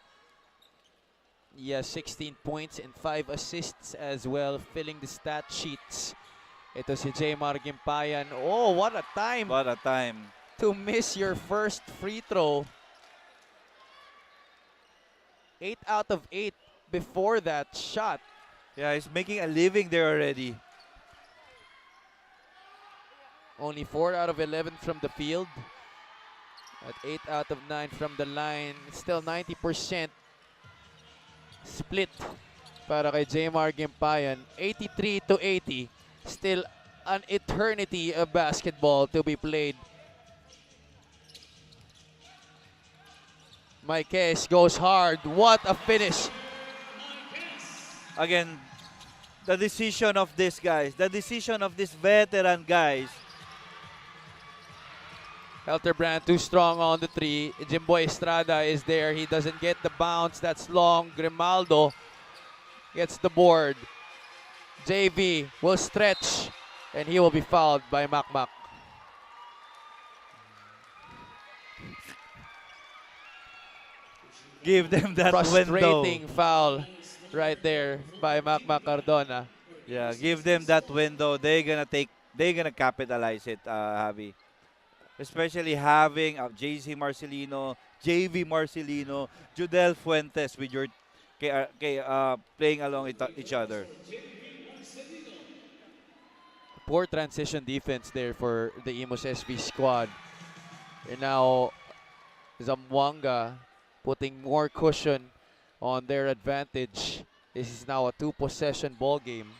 Yes, 16 points and 5 assists as well, filling the stat sheets. Ito si Jmar Gimpayan. Oh, what a time! What a time. To miss your first free throw. 8 out of 8 before that shot. Yeah, he's making a living there already. Only 4 out of 11 from the field. At 8 out of 9 from the line. Still 90% split para kay Jmar Gimpayan. 83 to 80. Still an eternity of basketball to be played. Marquez goes hard. What a finish. Again, the decision of these guys, the decision of these veteran guys. Helterbrand too strong on the 3. Jimboy Estrada is there. He doesn't get the bounce. That's long. Grimaldo gets the board. JV will stretch and he will be fouled by Makmak. Give them that window. Frustrating foul right there by Makmak Cardona. Yeah, give them that window. They're gonna capitalize it, Javi. Especially having JC Marcelino, JV Marcelino, Judel Fuentes with your playing along each other. Poor transition defense there for the IMUS SB squad. And now Zamboanga putting more cushion on their advantage. This is now a 2-possession ball game.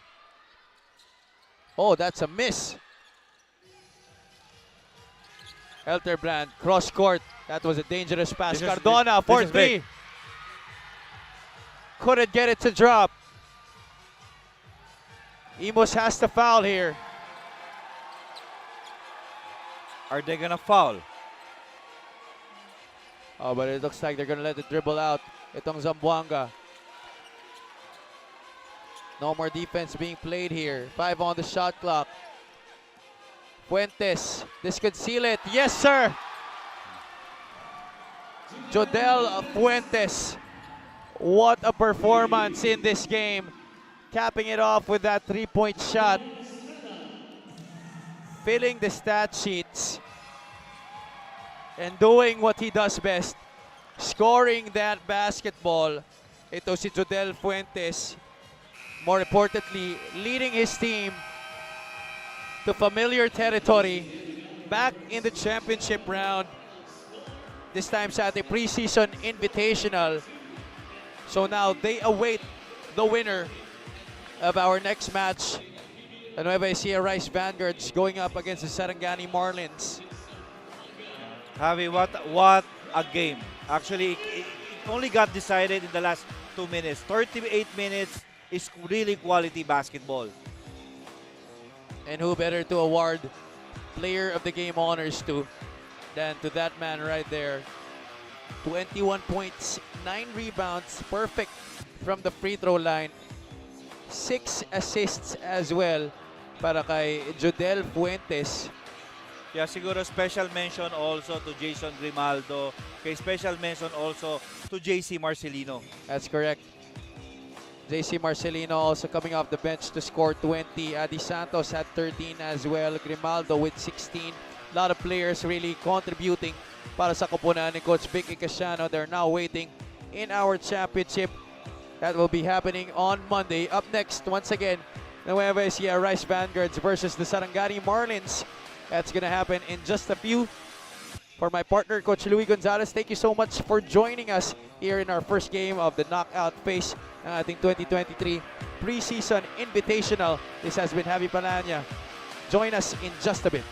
Oh, that's a miss. Helterbrand, cross court. That was a dangerous pass. Cardona for 3. Couldn't get it to drop. IMUS has to foul here. Are they gonna foul? Oh, but it looks like they're gonna let it dribble out. Itong Zamboanga. No more defense being played here. 5 on the shot clock. Fuentes, this could seal it. Yes, sir. Jodel Fuentes. What a performance in this game. Capping it off with that 3-point shot. Filling the stat sheets. And doing what he does best. Scoring that basketball. Ito si Jodel Fuentes. More importantly, leading his team to familiar territory, back in the championship round, this time sa ating preseason invitational. So now they await the winner of our next match. The Nueva Ecija Rice Vanguards going up against the Sarangani Marlins. Javi, what a game. Actually, it only got decided in the last 2 minutes. 38 minutes is really quality basketball. And who better to award player of the game honors to than to that man right there. 21 points, 9 rebounds, perfect from the free throw line. 6 assists as well para kay Jodel Fuentes. Yeah, siguro special mention also to Jason Grimaldo. Okay, special mention also to JC Marcelino. That's correct. JC Marcelino also coming off the bench to score 20. Adi Santos had 13 as well. Grimaldo with 16. A lot of players really contributing para sa koponan ni Coach Vic Icasiano. They're now waiting in our championship. That will be happening on Monday. Up next, once again, Nueva Ecija Rice Vanguards versus the Sarangani Marlins. That's going to happen in just a few. For my partner, Coach Louie Gonzalez, thank you so much for joining us here in our first game of the knockout phase ng ating 2023 preseason invitational. This has been Javi Palanya. Join us in just a bit.